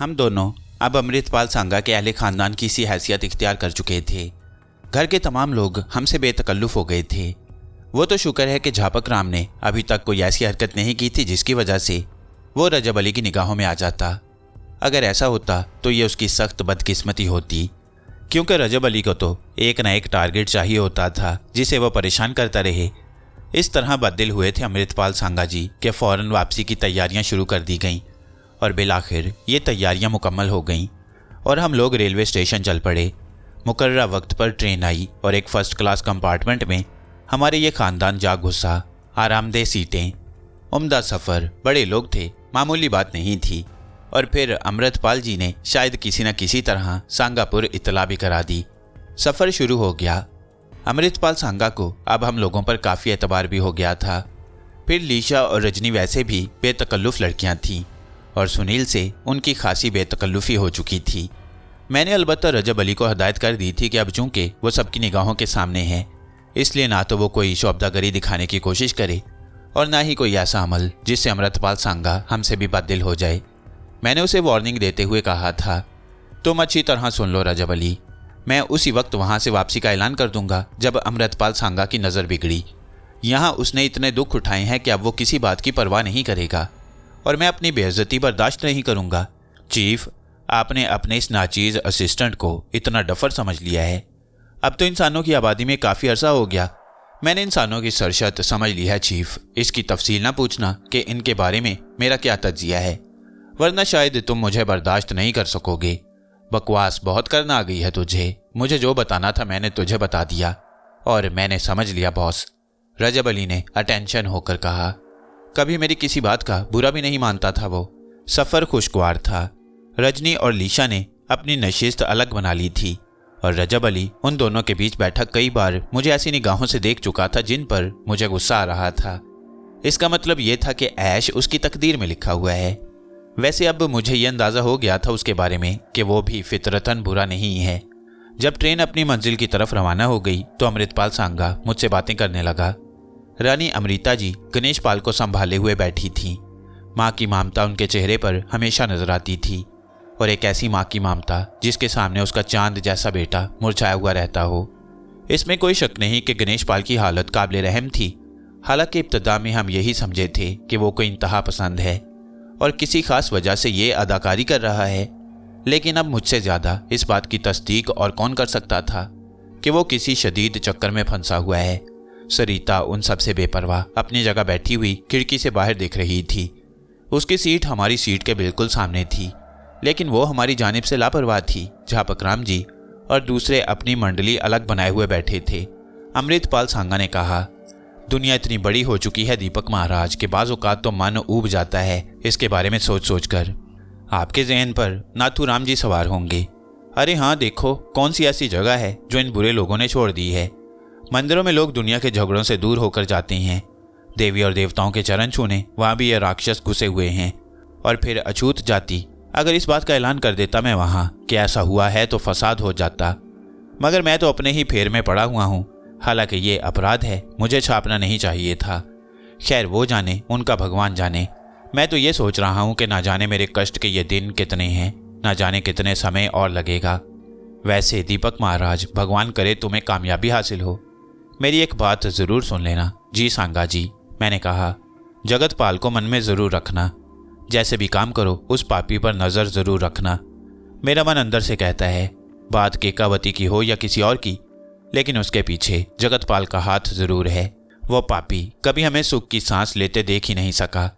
हम दोनों अब अमृतपाल सांगा के अहले खानदान की सी हैसियत इख्तियार कर चुके थे। घर के तमाम लोग हमसे बेतकल्लुफ़ हो गए थे। वो तो शुक्र है कि झापक राम ने अभी तक कोई ऐसी हरकत नहीं की थी जिसकी वजह से वो रजब अली की निगाहों में आ जाता। अगर ऐसा होता तो ये उसकी सख्त बदकिस्मती होती, क्योंकि रजब अली को तो एक न एक टारगेट चाहिए होता था जिसे वह परेशान करता रहे। इस तरह बददिल हुए थे अमृतपाल सांगा जी के फ़ौरन वापसी की तैयारियां शुरू कर दी गईं और बिलाखिर ये तैयारियां मुकम्मल हो गईं और हम लोग रेलवे स्टेशन चल पड़े। मुकर्ररा वक्त पर ट्रेन आई और एक फ़र्स्ट क्लास कंपार्टमेंट में हमारे ये ख़ानदान जा घुसा। आरामदेह सीटें, उम्दा सफ़र, बड़े लोग थे, मामूली बात नहीं थी। और फिर अमृतपाल जी ने शायद किसी न किसी तरह सांगापुर इतला भी करा दी। सफ़र शुरू हो गया। अमृतपाल सांगा को अब हम लोगों पर काफ़ी एतबार भी हो गया था। फिर लीशा और रजनी वैसे भी बेतकल्लुफ़ लड़कियां थीं और सुनील से उनकी खासी बेतकल्लुफ़ी हो चुकी थी। मैंने अलबत्ता रजब अली को हदायत कर दी थी कि अब चूँकि वो सबकी निगाहों के सामने है, इसलिए ना तो वो कोई शोबदागरी दिखाने की कोशिश करे और ना ही कोई ऐसा अमल जिससे अमृतपाल सांगा हमसे भी बददिल हो जाए। मैंने उसे वार्निंग देते हुए कहा था, तुम अच्छी तरह सुन लो रजब अली, मैं उसी वक्त वहाँ से वापसी का ऐलान कर दूंगा जब अमृतपाल सांगा की नज़र बिगड़ी। यहाँ उसने इतने दुख उठाए हैं कि अब वो किसी बात की परवाह नहीं करेगा और मैं अपनी बेइज्जती बर्दाश्त नहीं करूँगा। चीफ, आपने अपने इस नाचीज़ असिस्टेंट को इतना डफर समझ लिया है। अब तो इंसानों की आबादी में काफ़ी अरसा हो गया। मैंने इंसानों की सरशत समझ ली है चीफ। इसकी तफसील ना पूछना कि इनके बारे में मेरा क्या तज्जिया है, वरना शायद तुम मुझे बर्दाश्त नहीं कर सकोगे। बकवास बहुत करना आ गई है तुझे। मुझे जो बताना था मैंने तुझे बता दिया और मैंने समझ लिया बॉस, रजब अली ने अटेंशन होकर कहा। कभी मेरी किसी बात का बुरा भी नहीं मानता था वो। सफ़र खुशगवार था। रजनी और लीशा ने अपनी नशिस्त अलग बना ली थी और रजब अली उन दोनों के बीच बैठा कई बार मुझे ऐसी निगाहों से देख चुका था जिन पर मुझे गुस्सा आ रहा था। इसका मतलब ये था कि ऐश उसकी तकदीर में लिखा हुआ है। वैसे अब मुझे ये अंदाज़ा हो गया था उसके बारे में कि वो भी फितरतन बुरा नहीं है। जब ट्रेन अपनी मंजिल की तरफ रवाना हो गई तो अमृतपाल सांगा मुझसे बातें करने लगा। रानी अमृता जी गणेश पाल को संभाले हुए बैठी थीं। माँ की ममता उनके चेहरे पर हमेशा नजर आती थी और एक ऐसी माँ की ममता जिसके सामने उसका चांद जैसा बेटा मुरझाया हुआ रहता हो। इसमें कोई शक नहीं कि गणेश पाल की हालत काबिल रहम थी। हालांकि इब्तदा में हम यही समझे थे कि वो कोई इंतहा पसंद है और किसी खास वजह से ये अदाकारी कर रहा है, लेकिन अब मुझसे ज़्यादा इस बात की तस्दीक और कौन कर सकता था कि वो किसी शदीद चक्कर में फंसा हुआ है। सरिता उन सब से बेपरवाह अपनी जगह बैठी हुई खिड़की से बाहर देख रही थी। उसकी सीट हमारी सीट के बिल्कुल सामने थी, लेकिन वो हमारी जानिब से लापरवाह थी। झापक राम जी और दूसरे अपनी मंडली अलग बनाए हुए बैठे थे। अमृतपाल सांगा ने कहा, दुनिया इतनी बड़ी हो चुकी है दीपक महाराज के बाज़ औक़ात तो मन ऊब जाता है इसके बारे में सोच सोच कर। आपके जहन पर नाथूराम जी सवार होंगे। अरे हाँ, देखो कौन सी ऐसी जगह है जो इन बुरे लोगों ने छोड़ दी है। मंदिरों में लोग दुनिया के झगड़ों से दूर होकर जाते हैं। देवी और देवताओं के चरण छूने वहाँ भी ये राक्षस घुसे हुए हैं। और फिर अछूत जाति अगर इस बात का ऐलान कर देता मैं वहाँ कि ऐसा हुआ है तो फसाद हो जाता, मगर मैं तो अपने ही फेर में पड़ा हुआ हूँ। हालांकि ये अपराध है, मुझे छापना नहीं चाहिए था। खैर वो जाने, उनका भगवान जाने। मैं तो ये सोच रहा हूँ कि ना जाने मेरे कष्ट के ये दिन कितने हैं, ना जाने कितने समय और लगेगा। वैसे दीपक महाराज, भगवान करे तुम्हें कामयाबी हासिल हो। मेरी एक बात ज़रूर सुन लेना। जी सांगा जी, मैंने कहा, जगतपाल को मन में ज़रूर रखना। जैसे भी काम करो उस पापी पर नज़र ज़रूर रखना। मेरा मन अंदर से कहता है, बात केकावती की हो या किसी और की, लेकिन उसके पीछे जगतपाल का हाथ ज़रूर है। वो पापी कभी हमें सुख की सांस लेते देख ही नहीं सका।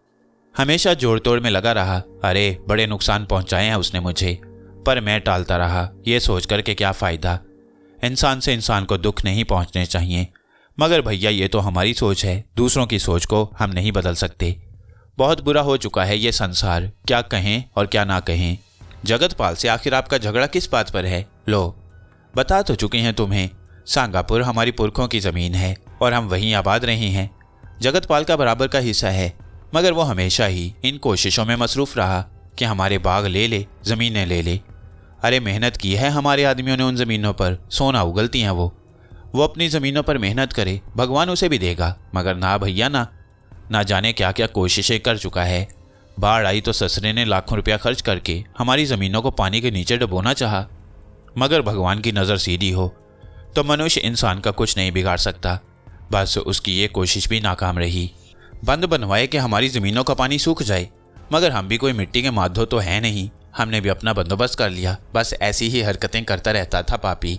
हमेशा जोड़ तोड़ में लगा रहा। अरे बड़े नुकसान पहुंचाए हैं उसने मुझे, पर मैं टालता रहा, ये सोच कर के क्या फ़ायदा। इंसान से इंसान को दुख नहीं पहुंचने चाहिए। मगर भैया ये तो हमारी सोच है, दूसरों की सोच को हम नहीं बदल सकते। बहुत बुरा हो चुका है ये संसार, क्या कहें और क्या ना कहें। जगतपाल से आखिर आपका झगड़ा किस बात पर है? लो बता तो चुके हैं तुम्हें। सांगापुर हमारी पुरखों की ज़मीन है और हम वहीं आबाद रहे हैं। जगतपाल का बराबर का हिस्सा है, मगर वो हमेशा ही इन कोशिशों में मसरूफ़ रहा कि हमारे बाग ले ले, ज़मीनें ले ले। अरे मेहनत की है हमारे आदमियों ने उन ज़मीनों पर, सोना उगलती हैं वो अपनी ज़मीनों पर मेहनत करे, भगवान उसे भी देगा। मगर ना भैया ना जाने क्या क्या कोशिशें कर चुका है। बाढ़ आई तो ससुरे ने लाखों रुपया खर्च करके हमारी ज़मीनों को पानी के नीचे डुबोना चाहा, मगर भगवान की नज़र सीधी हो तो मनुष्य इंसान का कुछ नहीं बिगाड़ सकता। बस उसकी ये कोशिश भी नाकाम रही। बंद बनवाए कि हमारी ज़मीनों का पानी सूख जाए, मगर हम भी कोई मिट्टी के माधो तो है नहीं। हमने भी अपना बंदोबस्त कर लिया। बस ऐसी ही हरकतें करता रहता था पापी,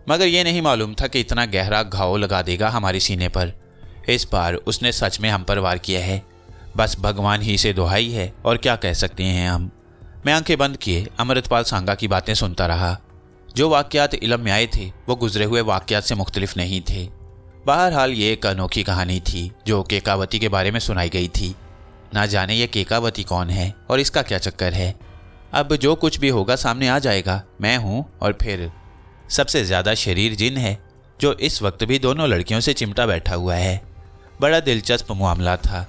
मगर ये नहीं मालूम था कि इतना गहरा घाव लगा देगा हमारे सीने पर। इस बार उसने सच में हम पर वार किया है। बस भगवान ही से दुहाई है, और क्या कह सकते हैं हम। मैं आंखें बंद किए अमृतपाल सांगा की बातें सुनता रहा। जो वाक़यात इल्म में आए थे वो गुजरे हुए वाक़यात से मुख्तलिफ नहीं थे। बहरहाल ये एक अनोखी कहानी थी जो केकावती के बारे में सुनाई गई थी। ना जाने ये केकावती कौन है और इसका क्या चक्कर है। अब जो कुछ भी होगा सामने आ जाएगा। मैं हूँ और फिर सबसे ज़्यादा शरीर जिन है, जो इस वक्त भी दोनों लड़कियों से चिमटा बैठा हुआ है। बड़ा दिलचस्प मामला था।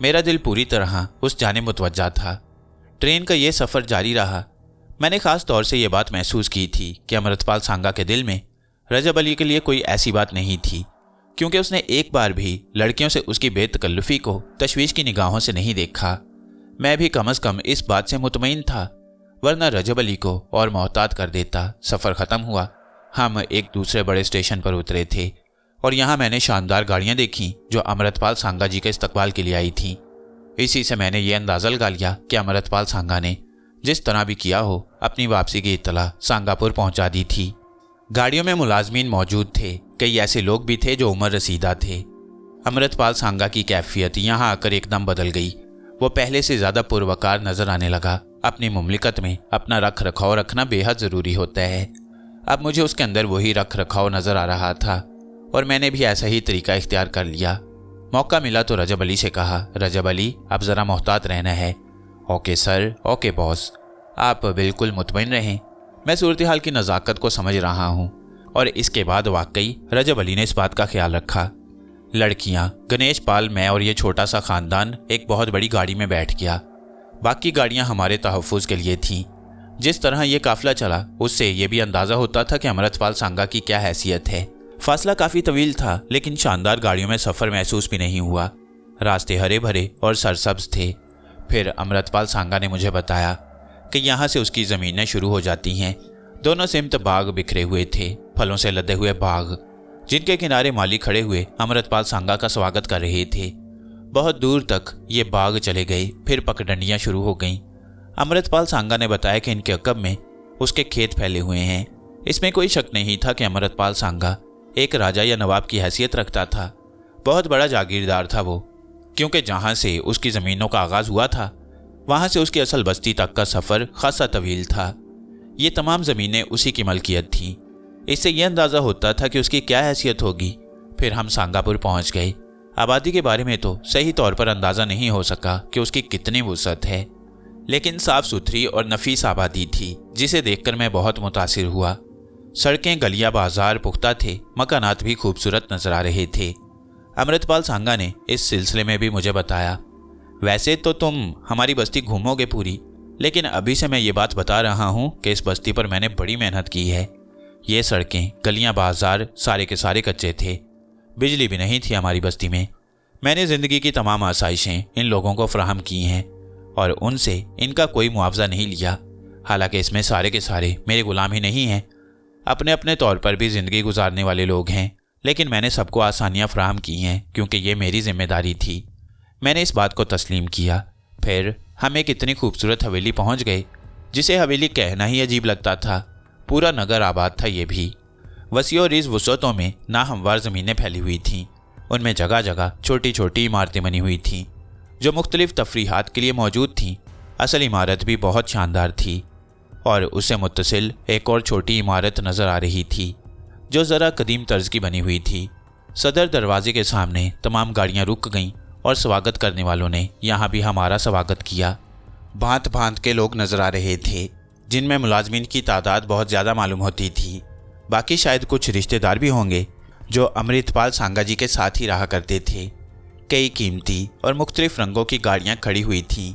मेरा दिल पूरी तरह उस जाने मुतवज्जा था। ट्रेन का ये सफ़र जारी रहा। मैंने ख़ास तौर से ये बात महसूस की थी कि अमृतपाल सांगा के दिल में रजब अली के लिए कोई ऐसी बात नहीं थी, क्योंकि उसने एक बार भी लड़कियों से उसकी बेतकल्लुफ़ी को तशवीश की निगाहों से नहीं देखा। मैं भी कम अज़ कम इस बात से मुतमईन था, वरना रजब अली को और मोहतात कर देता। सफ़र ख़त्म हुआ। हम एक दूसरे बड़े स्टेशन पर उतरे थे और यहाँ मैंने शानदार गाड़ियाँ देखीं जो अमृतपाल सांगा जी के इस्तकबाल के लिए आई थीं। इसी से मैंने ये अंदाज़ा लगा लिया कि अमृतपाल सांगा ने जिस तरह भी किया हो अपनी वापसी की इत्तला सांगापुर पहुंचा दी थी। गाड़ियों में मुलाजमीन मौजूद थे। कई ऐसे लोग भी थे जो उम्र रसीदा थे। अमृतपाल सांगा की कैफियत यहाँ आकर एकदम बदल गई। वो पहले से ज़्यादा पुरवकार नजर आने लगा। अपनी मुमलिकत में अपना रख रखाव रखना बेहद ज़रूरी होता है। अब मुझे उसके अंदर वही रख रखाव नज़र आ रहा था और मैंने भी ऐसा ही तरीका इख्तियार कर लिया। मौका मिला तो रजब अली से कहा, रजब अली अब ज़रा मोहतात रहना है। ओके सर, ओके बॉस, आप बिल्कुल मुतमईन रहें। मैं सूरत हाल की नज़ाकत को समझ रहा हूँ। और इसके बाद वाकई रजब अली ने इस बात का ख्याल रखा। लड़कियाँ, गणेश पाल, मैं और ये छोटा सा ख़ानदान एक बहुत बड़ी गाड़ी में बैठ गया। बाकी गाड़ियाँ हमारे तहफ़्फ़ुज़ के लिए थीं। जिस तरह ये काफ़िला चला उससे ये भी अंदाज़ा होता था कि अमृतपाल सांगा की क्या हैसियत है। फासला काफ़ी तवील था, लेकिन शानदार गाड़ियों में सफ़र महसूस भी नहीं हुआ। रास्ते हरे भरे और सरसब्ज थे। फिर अमृतपाल सांगा ने मुझे बताया कि यहाँ से उसकी ज़मीनें शुरू हो जाती हैं। दोनों सिमत बाग बिखरे हुए थे, फलों से लदे हुए बाग, जिनके किनारे माली खड़े हुए अमृतपाल सांगा का स्वागत कर रहे थे। बहुत दूर तक ये बाग चले गए। फिर पगडंडियाँ शुरू हो गईं। अमृतपाल सांगा ने बताया कि इनके अकब में उसके खेत फैले हुए हैं। इसमें कोई शक नहीं था कि अमृतपाल सांगा एक राजा या नवाब की हैसियत रखता था। बहुत बड़ा जागीरदार था वो, क्योंकि जहाँ से उसकी ज़मीनों का आगाज़ हुआ था वहाँ से उसकी असल बस्ती तक का सफ़र खासा तवील था। ये तमाम ज़मीनें उसी की मलकियत थीं। इससे यह अंदाज़ा होता था कि उसकी क्या हैसियत होगी। फिर हम सांगापुर पहुँच गए। आबादी के बारे में तो सही तौर पर अंदाज़ा नहीं हो सका कि उसकी कितनी वुसअत है, लेकिन साफ़ सुथरी और नफीस आबादी थी, जिसे देखकर मैं बहुत मुतासिर हुआ। सड़कें, गलियां, बाजार पुख्ता थे। मकानात भी खूबसूरत नजर आ रहे थे। अमृतपाल सांगा ने इस सिलसिले में भी मुझे बताया, वैसे तो तुम हमारी बस्ती घूमोगे पूरी, लेकिन अभी से मैं ये बात बता रहा हूँ कि इस बस्ती पर मैंने बड़ी मेहनत की है। ये सड़कें, गलियां, बाजार सारे के सारे कच्चे थे। बिजली भी नहीं थी हमारी बस्ती में। मैंने ज़िंदगी की तमाम आसाइशें इन लोगों को फराहम की हैं और उनसे इनका कोई मुआवजा नहीं लिया। हालांकि इसमें सारे के सारे मेरे गुलाम ही नहीं हैं, अपने अपने तौर पर भी ज़िंदगी गुजारने वाले लोग हैं, लेकिन मैंने सबको आसानियाँ फराहम की हैं क्योंकि ये मेरी जिम्मेदारी थी। मैंने इस बात को तस्लीम किया। फिर हम एक इतनी खूबसूरत हवेली पहुँच गए जिसे हवेली कहना ही अजीब लगता था। पूरा नगर आबाद था। ये भी वसी और इस वसअतों में नाहमवार ज़मीनें फैली हुई थीं। उनमें जगह जगह छोटी छोटी इमारतें बनी हुई थीं जो मुख्तलिफ तफरीहात के लिए मौजूद थीं। असल इमारत भी बहुत शानदार थी और उससे मुत्तसिल एक और छोटी इमारत नज़र आ रही थी जो ज़रा कदीम तर्ज की बनी हुई थी। सदर दरवाजे के सामने तमाम गाड़ियाँ रुक गईं और स्वागत करने वालों ने यहाँ भी हमारा स्वागत किया। भांत भांत के लोग नज़र आ रहे थे, जिनमें मुलाजमीन की तादाद बहुत ज़्यादा मालूम होती थी। बाकी शायद कुछ रिश्तेदार भी होंगे जो अमृतपाल सांगा जी के साथ ही रहा करते थे। कई कीमती और मुख्तलिफ रंगों की गाड़ियाँ खड़ी हुई थीं।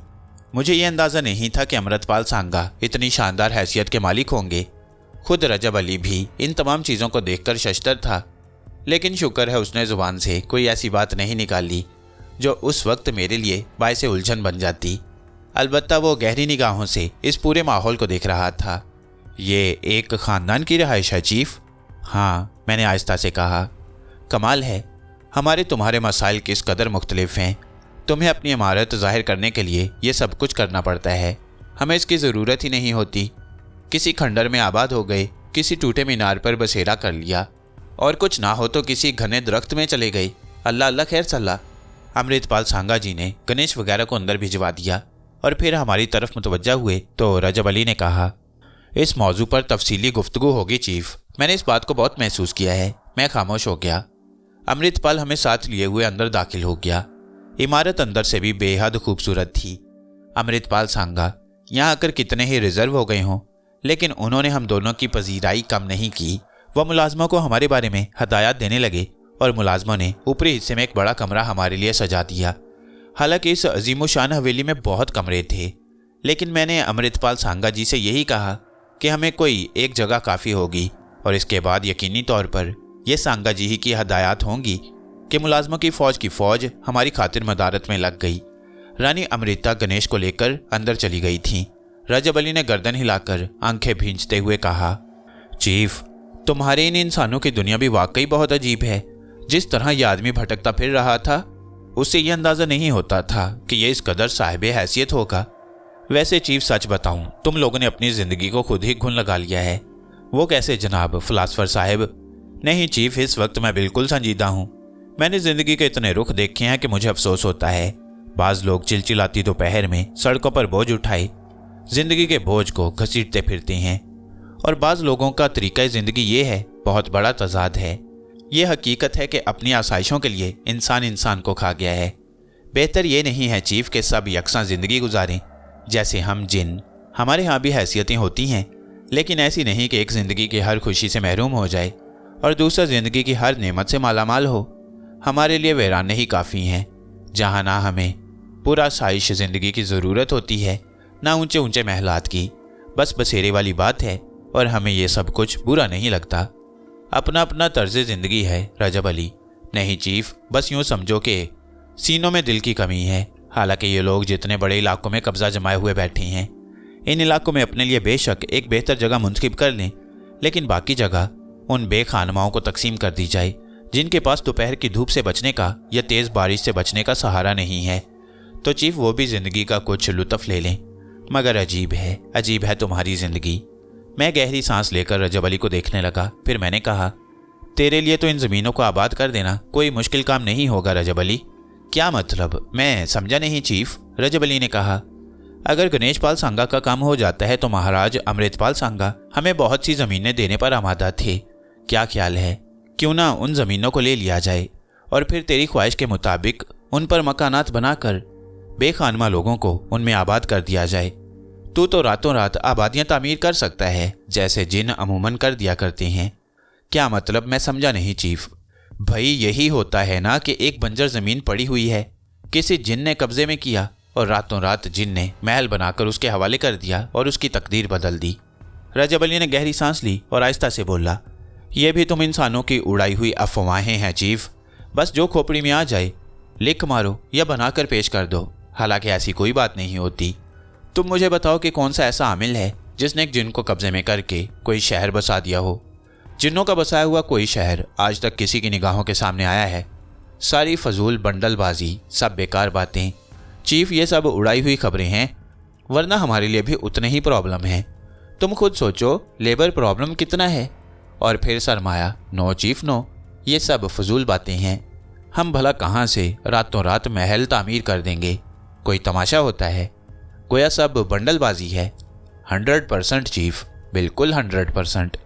मुझे ये अंदाज़ा नहीं था कि अमृतपाल सांगा इतनी शानदार हैसियत के मालिक होंगे। खुद रजब अली भी इन तमाम चीज़ों को देखकर शशतर था, लेकिन शुक्र है उसने ज़ुबान से कोई ऐसी बात नहीं निकाली जो उस वक्त मेरे लिए बायसे उलझन बन जाती। अलबत्ता वो गहरी निगाहों से इस पूरे माहौल को देख रहा था। ये एक खानदान की रिहाइश है चीफ? हाँ, मैंने आहिस्ता से कहा। कमाल है, हमारे तुम्हारे मसाइल किस कदर मुख्तलिफ हैं। तुम्हें अपनी इमारत जाहिर करने के लिए ये सब कुछ करना पड़ता है, हमें इसकी ज़रूरत ही नहीं होती। किसी खंडर में आबाद हो गए, किसी टूटे मीनार पर बसेरा कर लिया, और कुछ ना हो तो किसी घने दरख्त में चले गए। अल्लाह अल्लाह खैर सल्ला। अमृतपाल सांगा जी ने गणेश वगैरह को अंदर भिजवा दिया और फिर हमारी तरफ मुतवज्जा हुए तो रजब अली ने कहा, इस मौजू पर तफसीली गुफ्तगू होगी चीफ। मैंने इस बात को बहुत महसूस किया है। मैं खामोश हो गया। अमृतपाल हमें साथ लिए हुए अंदर दाखिल हो गया। इमारत अंदर से भी बेहद खूबसूरत थी। अमृतपाल सांगा यहाँ आकर कितने ही रिजर्व हो गए हों, लेकिन उन्होंने हम दोनों की पजीराई कम नहीं की। वह मुलाजमों को हमारे बारे में हदायत देने लगे और मुलाजमों ने ऊपरी हिस्से में एक बड़ा कमरा हमारे लिए सजा दिया। हालांकि इस अजीमुशान हवेली में बहुत कमरे थे, लेकिन मैंने अमृतपाल सांगा जी से यही कहा कि हमें कोई एक जगह काफ़ी होगी, और इसके बाद यकीनी तौर पर यह सांगा जी ही की हदायत होंगी कि मुलाजमों की फ़ौज हमारी खातिर मदारत में लग गई। रानी अमृता गणेश को लेकर अंदर चली गई थी। रजब अली ने गर्दन हिलाकर आंखें भींचते हुए कहा, चीफ, तुम्हारे इन इंसानों की दुनिया भी वाकई बहुत अजीब है। जिस तरह यह आदमी भटकता फिर रहा था, उससे यह अंदाज़ा नहीं होता था कि यह इस कदर साहिब हैसियत होगा। वैसे चीफ, सच बताऊं, तुम लोगों ने अपनी ज़िंदगी को खुद ही घुन लगा लिया है। वो कैसे जनाब फ़िलासफ़र साहिब? नहीं चीफ, इस वक्त मैं बिल्कुल संजीदा हूँ। मैंने ज़िंदगी के इतने रुख देखे हैं कि मुझे अफसोस होता है। बाज़ लोग चिलचिलाती दोपहर में सड़कों पर बोझ उठाए ज़िंदगी के बोझ को घसीटते फिरते हैं, और बाज़ लोगों का तरीक़ा ज़िंदगी ये है। बहुत बड़ा तज़ाद है। ये हकीकत है कि अपनी आसाइशों के लिए इंसान को खा गया है। बेहतर ये नहीं है चीफ कि सब यकसां ज़िंदगी गुजारें जैसे हम जिन। हमारे यहाँ भी हैसियतें होती हैं, लेकिन ऐसी नहीं कि एक ज़िंदगी की हर खुशी से महरूम हो जाए और दूसरा ज़िंदगी की हर नेमत से मालामाल हो। हमारे लिए वीराने ही काफ़ी हैं, जहाँ ना हमें पूरा साइश ज़िंदगी की ज़रूरत होती है, ना ऊंचे ऊंचे महलात की। बस बसेरे वाली बात है, और हमें ये सब कुछ बुरा नहीं लगता। अपना अपना तर्ज ज़िंदगी है रजब अली। नहीं चीफ, बस यूँ समझो कि सीनों में दिल की कमी है। हालांकि ये लोग जितने बड़े इलाकों में कब्जा जमाए हुए बैठे हैं, इन इलाकों में अपने लिए बेशक एक बेहतर जगह मुंतखब कर लें, लेकिन बाकी जगह उन बेखानमाओं को तकसीम कर दी जाए जिनके पास दोपहर की धूप से बचने का या तेज़ बारिश से बचने का सहारा नहीं है। तो चीफ, वो भी ज़िंदगी का कुछ लुत्फ़ ले लें। मगर अजीब है तुम्हारी ज़िंदगी। मैं गहरी सांस लेकर रजब अली को देखने लगा। फिर मैंने कहा, तेरे लिए तो इन ज़मीनों को आबाद कर देना कोई मुश्किल काम नहीं होगा रजब अली। क्या मतलब? मैं समझा नहीं चीफ। रजब अली ने कहा, अगर गणेश पाल सांगा का काम हो जाता है तो महाराज अमृतपाल सांगा हमें बहुत सी ज़मीनें देने पर आमादा थे। क्या ख्याल है, क्यों ना उन ज़मीनों को ले लिया जाए और फिर तेरी ख्वाहिश के मुताबिक उन पर मकानात बनाकर बेखानमा लोगों को उनमें आबाद कर दिया जाए। तू तो रातों रात आबादियाँ तामीर कर सकता है, जैसे जिन अमूमन कर दिया करते हैं। क्या मतलब? मैं समझा नहीं चीफ। भाई, यही होता है ना कि एक बंजर ज़मीन पड़ी हुई है, किसी जिन ने कब्जे में किया और रातों रात जिन ने महल बनाकर उसके हवाले कर दिया और उसकी तकदीर बदल दी। रजब अली ने गहरी सांस ली और आहिस्ता से बोला, यह भी तुम इंसानों की उड़ाई हुई अफवाहें हैं चीफ। बस जो खोपड़ी में आ जाए लिख मारो या बनाकर पेश कर दो। हालांकि ऐसी कोई बात नहीं होती। तुम मुझे बताओ कि कौन सा ऐसा आमिल है जिसने एक जिन को कब्जे में करके कोई शहर बसा दिया हो। जिन्नों का बसाया हुआ कोई शहर आज तक किसी की निगाहों के सामने आया है? सारी फजूल बंडलबाजी, सब बेकार बातें चीफ, ये सब उड़ाई हुई खबरें हैं, वरना हमारे लिए भी उतने ही प्रॉब्लम है। तुम खुद सोचो, लेबर प्रॉब्लम कितना है, और फिर सरमाया। नो चीफ नो, ये सब फजूल बातें हैं। हम भला कहाँ से रातों रात महल तामीर कर देंगे? कोई तमाशा होता है? गोया सब बंडलबाजी है। 100% चीफ, बिल्कुल 100%।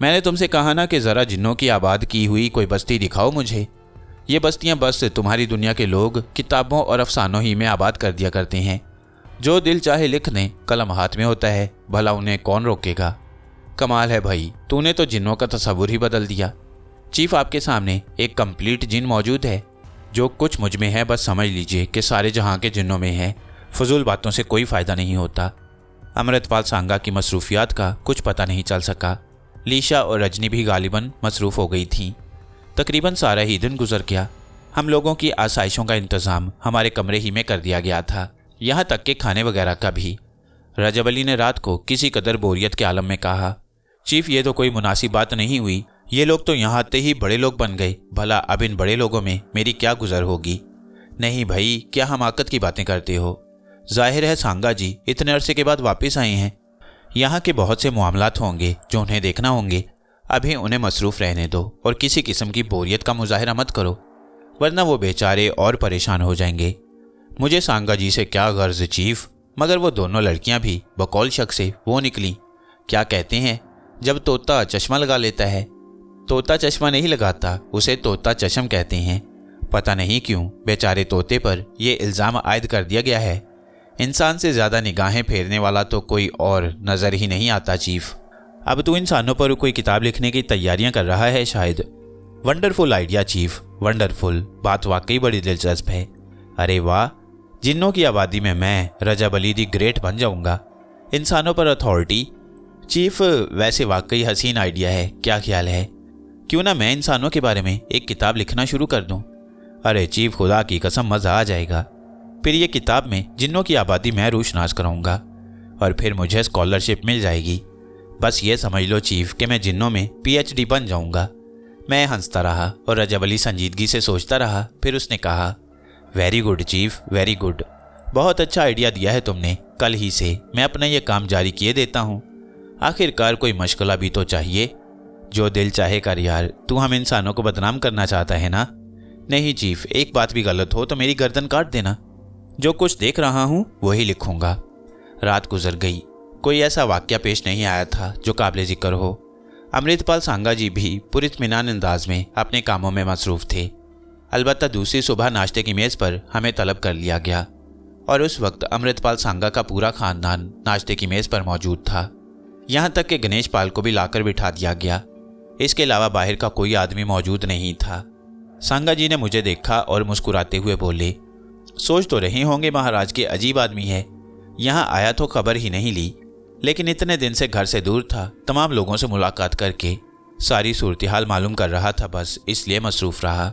मैंने तुमसे कहा ना कि ज़रा जिन्नों की आबाद की हुई कोई बस्ती दिखाओ मुझे। ये बस्तियां बस तुम्हारी दुनिया के लोग किताबों और अफसानों ही में आबाद कर दिया करते हैं। जो दिल चाहे लिख दें, कलम हाथ में होता है, भला उन्हें कौन रोकेगा। कमाल है भाई, तूने तो जिन्नों का तस्वुर ही बदल दिया। चीफ, आपके सामने एक कंप्लीट जिन मौजूद है। जो कुछ मुझ में है बस समझ लीजिए कि सारे जहां के जिन्नों में है। फजूल बातों से कोई फ़ायदा नहीं होता। अमृतपाल सांगा की मसरूफियात का कुछ पता नहीं चल सका। लीशा और रजनी भी गालिबन मसरूफ़ हो गई थीं। तकरीबन सारा ही दिन गुजर गया। हम लोगों की आसाइशों का इंतज़ाम हमारे कमरे ही में कर दिया गया था। यहाँ तक कि खाने वगैरह का भी। रजब अली ने रात को किसी कदर बोरियत के आलम में कहा, चीफ ये तो कोई मुनासिब बात नहीं हुई। ये लोग तो यहाँ आते ही बड़े लोग बन गए। भला अब इन बड़े लोगों में मेरी क्या गुजर होगी। नहीं भाई, क्या हमाकत की बातें करते हो। जाहिर है सांगा जी इतने अरसे के बाद वापस आए हैं। यहाँ के बहुत से मामलात होंगे जो उन्हें देखना होंगे। अभी उन्हें मसरूफ़ रहने दो और किसी किस्म की बोरियत का मुजाहरा मत करो, वरना वो बेचारे और परेशान हो जाएंगे। मुझे सांगा जी से क्या गर्ज चीफ, मगर वो दोनों लड़कियां भी बकौल शक से वो निकली। क्या कहते हैं, जब तोता चश्मा लगा लेता है। तोता चश्मा नहीं लगाता, उसे तोता चश्म कहते हैं। पता नहीं क्यों बेचारे तोते पर यह इल्ज़ाम आयद कर दिया गया है। इंसान से ज़्यादा निगाहें फेरने वाला तो कोई और नज़र ही नहीं आता चीफ। अब तू इंसानों पर कोई किताब लिखने की तैयारियां कर रहा है शायद। Wonderful idea chief, wonderful. बात वाकई बड़ी दिलचस्प है। अरे वाह, जिन्नों की आबादी में मैं रजब अली दी ग्रेट बन जाऊंगा। इंसानों पर अथॉरिटी। चीफ वैसे वाकई हसीन आइडिया है, क्या ख्याल है? क्यों ना मैं इंसानों के बारे में एक किताब लिखना शुरू कर दूं। अरे चीफ, खुदा की कसम मज़ा आ जाएगा। फिर ये किताब में जिन्नों की आबादी मैं रोशनास कराऊंगा और फिर मुझे स्कॉलरशिप मिल जाएगी। बस ये समझ लो चीफ कि मैं जिन्नों में PhD बन जाऊंगा। मैं हंसता रहा और रजब अली संजीदगी से सोचता रहा। फिर उसने कहा, very good chief, very good. बहुत अच्छा आइडिया दिया है तुमने। कल ही से मैं अपना ये काम जारी किए देता हूँ। आखिरकार कोई मशगला भी तो चाहिए। जो दिल चाहे कर यार। तू हम इंसानों को बदनाम करना चाहता है ना? नहीं चीफ, एक बात भी गलत हो तो मेरी गर्दन काट देना। जो कुछ देख रहा हूँ वही लिखूंगा। रात गुजर गई। कोई ऐसा वाक़या पेश नहीं आया था जो काबिल जिक्र हो। अमृतपाल सांगा जी भी पुरितमिनान अंदाज में अपने कामों में मसरूफ़ थे। अलबत्ता दूसरी सुबह नाश्ते की मेज़ पर हमें तलब कर लिया गया और उस वक्त अमृतपाल सांगा का पूरा खानदान नाश्ते की मेज़ पर मौजूद था। यहाँ तक कि गणेश पाल को भी लाकर बिठा दिया गया। इसके अलावा बाहर का कोई आदमी मौजूद नहीं था। सांगा जी ने मुझे देखा और मुस्कुराते हुए बोले, सोच तो रहे होंगे महाराज के अजीब आदमी है। यहाँ आया तो खबर ही नहीं ली, लेकिन इतने दिन से घर से दूर था। तमाम लोगों से मुलाकात करके सारी सूरत हाल मालूम कर रहा था, बस इसलिए मसरूफ़ रहा।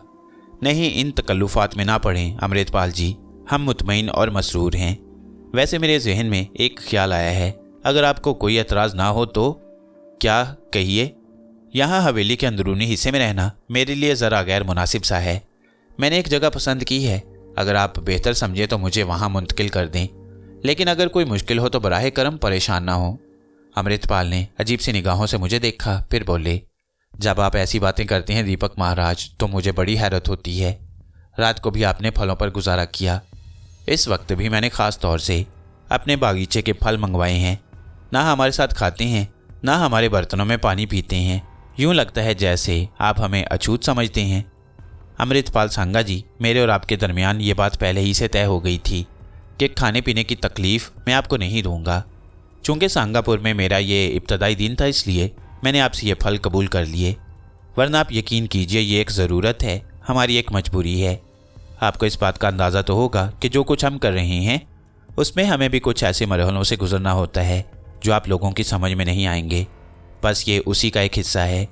नहीं, इन तकल्लुफ़ात में ना पड़ें अमृतपाल जी, हम मुतमईन और मसरूर हैं। वैसे मेरे जहन में एक ख्याल आया है, अगर आपको कोई एतराज़ ना हो तो। क्या? कहिए। यहाँ हवेली के अंदरूनी हिस्से में रहना मेरे लिए ज़रा गैर मुनासिब सा है। मैंने एक जगह पसंद की है, अगर आप बेहतर समझे तो मुझे वहाँ मुंतकिल कर दें, लेकिन अगर कोई मुश्किल हो तो बराहे करम परेशान ना हो। अमृतपाल ने अजीब सी निगाहों से मुझे देखा, फिर बोले, जब आप ऐसी बातें करते हैं दीपक महाराज तो मुझे बड़ी हैरत होती है। रात को भी आपने फलों पर गुजारा किया। इस वक्त भी मैंने ख़ास तौर से अपने बागीचे के फल मंगवाए हैं। ना हमारे साथ खाते हैं, ना हमारे बर्तनों में पानी पीते हैं। यूँ लगता है जैसे आप हमें अछूत समझते हैं। अमृतपाल सांगा जी, मेरे और आपके दरमियान ये बात पहले ही से तय हो गई थी कि खाने पीने की तकलीफ़ मैं आपको नहीं दूंगा। चूँकि सांगापुर में मेरा ये इब्तदाई दिन था, इसलिए मैंने आपसे ये फल कबूल कर लिए, वरना आप यकीन कीजिए ये एक ज़रूरत है, हमारी एक मजबूरी है। आपको इस बात का अंदाज़ा तो होगा कि जो कुछ हम कर रहे हैं उसमें हमें भी कुछ ऐसे मरहलों से गुजरना होता है जो आप लोगों की समझ में नहीं आएंगे। बस ये उसी का एक हिस्सा है,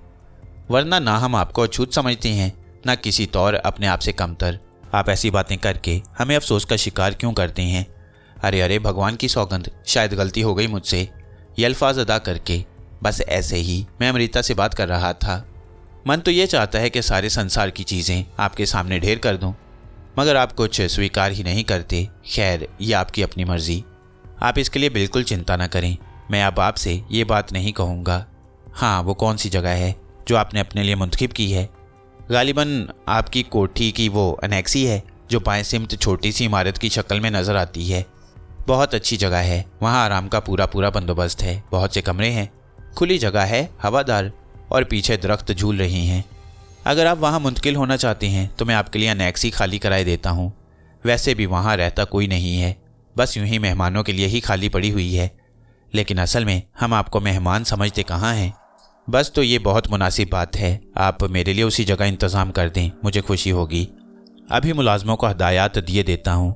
वरना ना हम आपको अछूत समझते हैं, ना किसी तौर अपने आप से कमतर। आप ऐसी बातें करके हमें अफसोस का शिकार क्यों करते हैं? अरे अरे, भगवान की सौगंध, शायद गलती हो गई मुझसे ये अल्फाज अदा करके। बस ऐसे ही मैं अमृता से बात कर रहा था। मन तो ये चाहता है कि सारे संसार की चीज़ें आपके सामने ढेर कर दूं, मगर आप कुछ स्वीकार ही नहीं करते। खैर, ये आपकी अपनी मर्ज़ी। आप इसके लिए बिल्कुल चिंता न करें। मैं अब आपसे ये बात नहीं कहूँगा। हाँ, वो कौन सी जगह है जो आपने अपने लिए मुंतखब की है? गालिबन आपकी कोठी की वो अनेक्सी है जो बाएं सिमत छोटी सी इमारत की शक्ल में नज़र आती है। बहुत अच्छी जगह है, वहाँ आराम का पूरा पूरा बंदोबस्त है। बहुत से कमरे हैं, खुली जगह है, हवादार, और पीछे दरख्त झूल रही हैं। अगर आप वहाँ मुंतकिल होना चाहते हैं तो मैं आपके लिए अनेक्सी खाली कराए देता हूँ। वैसे भी वहाँ रहता कोई नहीं है, बस यूं ही मेहमानों के लिए ही खाली पड़ी हुई है। लेकिन असल में हम आपको मेहमान समझते कहाँ हैं। बस तो ये बहुत मुनासिब बात है, आप मेरे लिए उसी जगह इंतज़ाम कर दें, मुझे खुशी होगी। अभी मुलाजमों को हदायत दिए देता हूँ।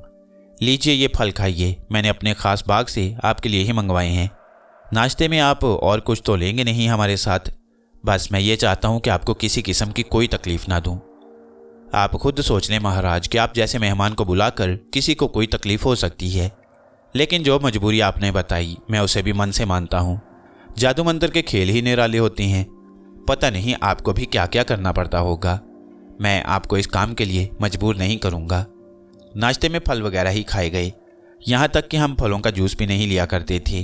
लीजिए ये फल खाइए, मैंने अपने ख़ास बाग से आपके लिए ही मंगवाए हैं। नाश्ते में आप और कुछ तो लेंगे नहीं हमारे साथ? बस मैं ये चाहता हूँ कि आपको किसी किस्म की कोई तकलीफ़ ना दूँ। आप खुद सोच लें महाराज कि आप जैसे मेहमान को बुलाकर किसी को कोई तकलीफ़ हो सकती है। लेकिन जो मजबूरी आपने बताई मैं उसे भी मन से मानता हूँ। जादू मंत्र के खेल ही निराले होते हैं। पता नहीं आपको भी क्या क्या करना पड़ता होगा। मैं आपको इस काम के लिए मजबूर नहीं करूँगा। नाश्ते में फल वगैरह ही खाए गए, यहाँ तक कि हम फलों का जूस भी नहीं लिया करते थे,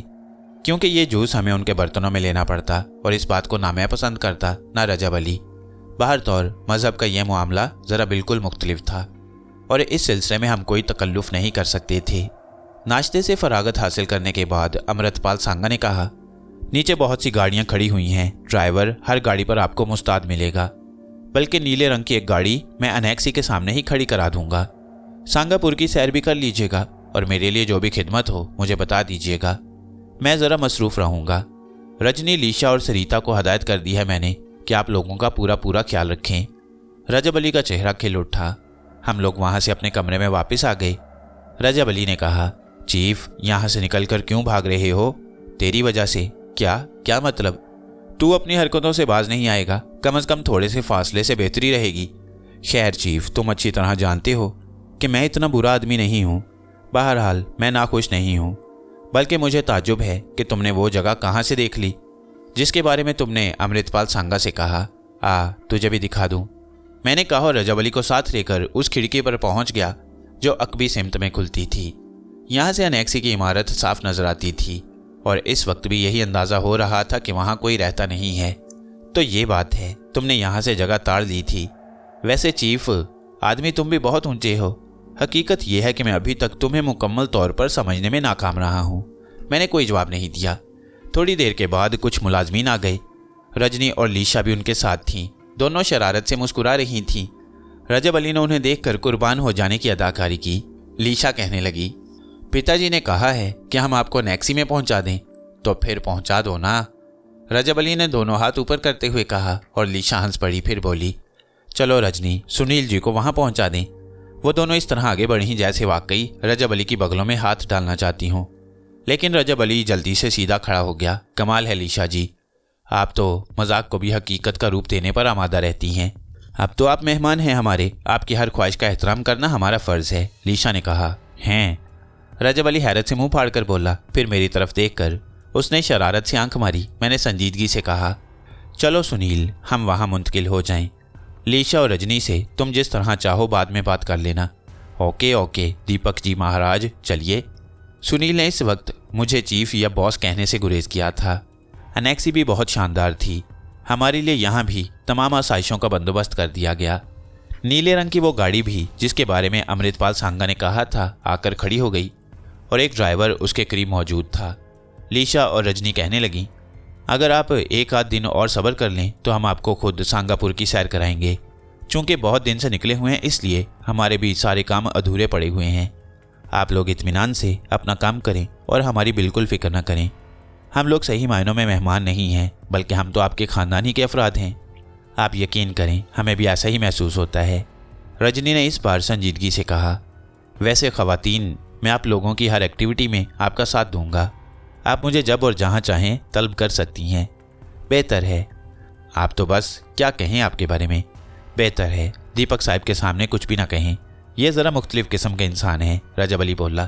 क्योंकि ये जूस हमें उनके बर्तनों में लेना पड़ता और इस बात को ना मैं पसंद करता ना रजब अली। बाहर तौर मज़हब का यह मामला ज़रा बिल्कुल मुख्तलिफ था और इस सिलसिले में हम कोई तकल्लुफ़ नहीं कर सकते थे। नाश्ते से फरागत हासिल करने के बाद अमृतपाल सांगा ने कहा, नीचे बहुत सी गाड़ियाँ खड़ी हुई हैं, ड्राइवर हर गाड़ी पर आपको मुस्ताद मिलेगा, बल्कि नीले रंग की एक गाड़ी मैं अनेक्सी के सामने ही खड़ी करा दूंगा। सांगापुर की सैर भी कर लीजिएगा और मेरे लिए जो भी खिदमत हो मुझे बता दीजिएगा। मैं ज़रा मसरूफ़ रहूँगा। रजनी, लीशा और सरिता को हदायत कर दी है मैंने कि आप लोगों का पूरा पूरा ख्याल रखें। रजब अली का चेहरा खिल उठा। हम लोग वहाँ से अपने कमरे में वापस आ गए। रजब अली ने कहा, चीफ यहाँ से निकलकर क्यों भाग रहे हो? तेरी वजह से। क्या मतलब? तू अपनी हरकतों से बाज नहीं आएगा, कम से कम थोड़े से फासले से बेहतरी रहेगी। खैर चीफ, तुम अच्छी तरह जानते हो कि मैं इतना बुरा आदमी नहीं हूँ। बहरहाल मैं नाखुश नहीं हूँ, बल्कि मुझे ताज्जुब है कि तुमने वो जगह कहाँ से देख ली जिसके बारे में तुमने अमृतपाल सांगा से कहा। तुझे भी दिखा दूँ। मैंने कहा और रजब अली को साथ लेकर उस खिड़की पर पहुँच गया जो अकबी सिमत में खुलती थी। यहाँ से अनेक्सी की इमारत साफ नजर आती थी और इस वक्त भी यही अंदाज़ा हो रहा था कि वहाँ कोई रहता नहीं है। तो ये बात है, तुमने यहाँ से जगह ताड़ ली थी। वैसे चीफ, आदमी तुम भी बहुत ऊंचे हो। हकीकत यह है कि मैं अभी तक तुम्हें मुकम्मल तौर पर समझने में नाकाम रहा हूँ। मैंने कोई जवाब नहीं दिया। थोड़ी देर के बाद कुछ मुलाजमीन आ गए। रजनी और लीशा भी उनके साथ थीं। दोनों शरारत से मुस्कुरा रही थीं। रजब अली ने उन्हें देखकर कुर्बान हो जाने की अदाकारी की। लीशा कहने लगी, पिताजी ने कहा है कि हम आपको नेक्सी में पहुंचा दें, तो फिर पहुंचा दो ना। रजब अली ने दोनों हाथ ऊपर करते हुए कहा और लीशा हंस पड़ी। फिर बोली, चलो रजनी, सुनील जी को वहां पहुंचा दें। वो दोनों इस तरह आगे बढ़ी जैसे वाकई रजब अली की बगलों में हाथ डालना चाहती हूँ, लेकिन रजब अली जल्दी से सीधा खड़ा हो गया। कमाल है लीशा जी, आप तो मजाक को भी हकीकत का रूप देने पर आमादा रहती हैं। अब तो आप मेहमान हैं हमारे, आपकी हर ख्वाहिश का एहतराम करना हमारा फ़र्ज़ है। लीशा ने कहा। हैं? रजब अली हैरत से मुंह फाड़ कर बोला। फिर मेरी तरफ देखकर उसने शरारत से आंख मारी। मैंने संजीदगी से कहा, चलो सुनील, हम वहाँ मुंतकिल हो जाएं। लीशा और रजनी से तुम जिस तरह चाहो बाद में बात कर लेना। ओके दीपक जी महाराज, चलिए। सुनील ने इस वक्त मुझे चीफ या बॉस कहने से गुरेज किया था। अनेक्सी भी बहुत शानदार थी। हमारे लिए यहाँ भी तमाम आसाइशों का बंदोबस्त कर दिया गया। नीले रंग की वो गाड़ी भी जिसके बारे में अमृतपाल सांगा ने कहा था आकर खड़ी हो गई और एक ड्राइवर उसके करीब मौजूद था। लीशा और रजनी कहने लगी, अगर आप एक आध दिन और सब्र कर लें तो हम आपको खुद सांगापुर की सैर कराएंगे। चूँकि बहुत दिन से निकले हुए हैं इसलिए हमारे भी सारे काम अधूरे पड़े हुए हैं। आप लोग इत्मीनान से अपना काम करें और हमारी बिल्कुल फिक्र न करें। हम लोग सही मायनों में मेहमान नहीं हैं, बल्कि हम तो आपके ख़ानदान ही के अफराद हैं। आप यकीन करें, हमें भी ऐसा ही महसूस होता है। रजनी ने इस बार संजीदगी से कहा, वैसे ख़वातीन, मैं आप लोगों की हर एक्टिविटी में आपका साथ दूंगा। आप मुझे जब और जहाँ चाहें तलब कर सकती हैं। बेहतर है। आप तो बस क्या कहें आपके बारे में। बेहतर है दीपक साहब के सामने कुछ भी ना कहें, यह ज़रा मुख्तलिफ किस्म के इंसान हैं। रजब अली बोला।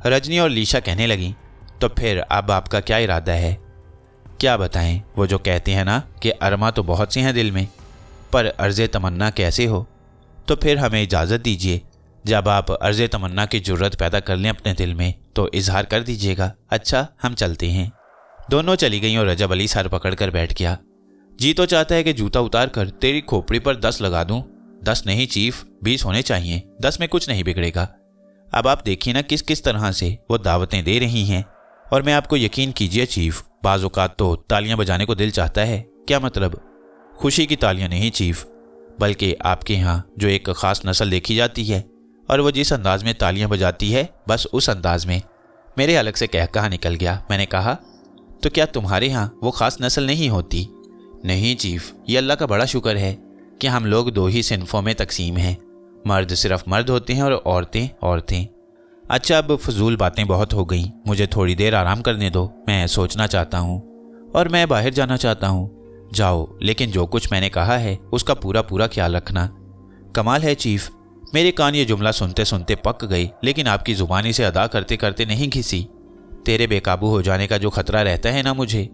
रजनी और लीशा कहने लगी, तो फिर अब आपका क्या इरादा है? क्या बताएं, वो जो कहते हैं ना कि अरमा तो बहुत सी हैं दिल में, पर अर्ज़े तमन्ना कैसे हो। तो फिर हमें इजाज़त दीजिए, जब आप अर्ज़े तमन्ना की ज़रूरत पैदा कर लें अपने दिल में तो इजहार कर दीजिएगा। अच्छा, हम चलते हैं। दोनों चली गईं और रजब अली सर पकड़ कर बैठ गया। जी तो चाहता है कि जूता उतार कर तेरी खोपड़ी पर 10 लगा दूं। 10 नहीं चीफ, 20 होने चाहिए। 10 में कुछ नहीं बिगड़ेगा। अब आप देखिए ना किस किस तरह से वो दावतें दे रही हैं। और मैं आपको यकीन कीजिए चीफ, बाज़ औक़ात तो तालियां बजाने को दिल चाहता है। क्या मतलब? खुशी की तालियां नहीं चीफ, बल्कि आपके यहाँ जो एक ख़ास नस्ल देखी जाती है और वो जिस अंदाज में तालियां बजाती है, बस उस अंदाज में। मेरे अलग से कह कहा निकल गया। मैंने कहा, तो क्या तुम्हारे यहाँ वो ख़ास नस्ल नहीं होती? नहीं चीफ, ये अल्लाह का बड़ा शुक्र है कि हम लोग 2 ही सिनफों में तकसीम हैं। मर्द सिर्फ मर्द होते हैं और औरतें औरतें। अच्छा, अब फजूल बातें बहुत हो गई, मुझे थोड़ी देर आराम करने दो। मैं सोचना चाहता हूँ और मैं बाहर जाना चाहता हूँ। जाओ, लेकिन जो कुछ मैंने कहा है उसका पूरा पूरा ख्याल रखना। कमाल है चीफ, मेरे कान ये जुमला सुनते सुनते पक गई, लेकिन आपकी जुबानी से अदा करते करते नहीं घिसी। तेरे बेकाबू हो जाने का जो खतरा रहता है ना मुझे।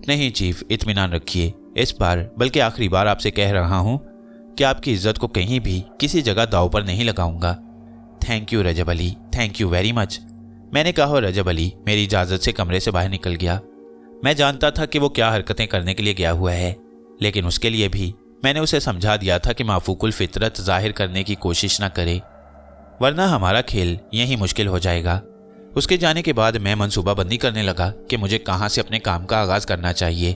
नहीं चीफ, इत्मीनान रखिए। इस बार बल्कि आखिरी बार आपसे कह रहा हूं कि आपकी इज्जत को कहीं भी किसी जगह दांव पर नहीं लगाऊंगा। Thank you Rajab Ali, thank you very much, मैंने कहा और रजब अली मेरी इजाज़त से कमरे से बाहर निकल गया। मैं जानता था कि वो क्या हरकतें करने के लिए गया हुआ है, लेकिन उसके लिए भी मैंने उसे समझा दिया था कि माफूकुल फितरत जाहिर करने की कोशिश ना करे, वरना हमारा खेल यही मुश्किल हो जाएगा। उसके जाने के बाद मैं मनसूबाबंदी करने लगा कि मुझे कहाँ से अपने काम का आगाज़ करना चाहिए।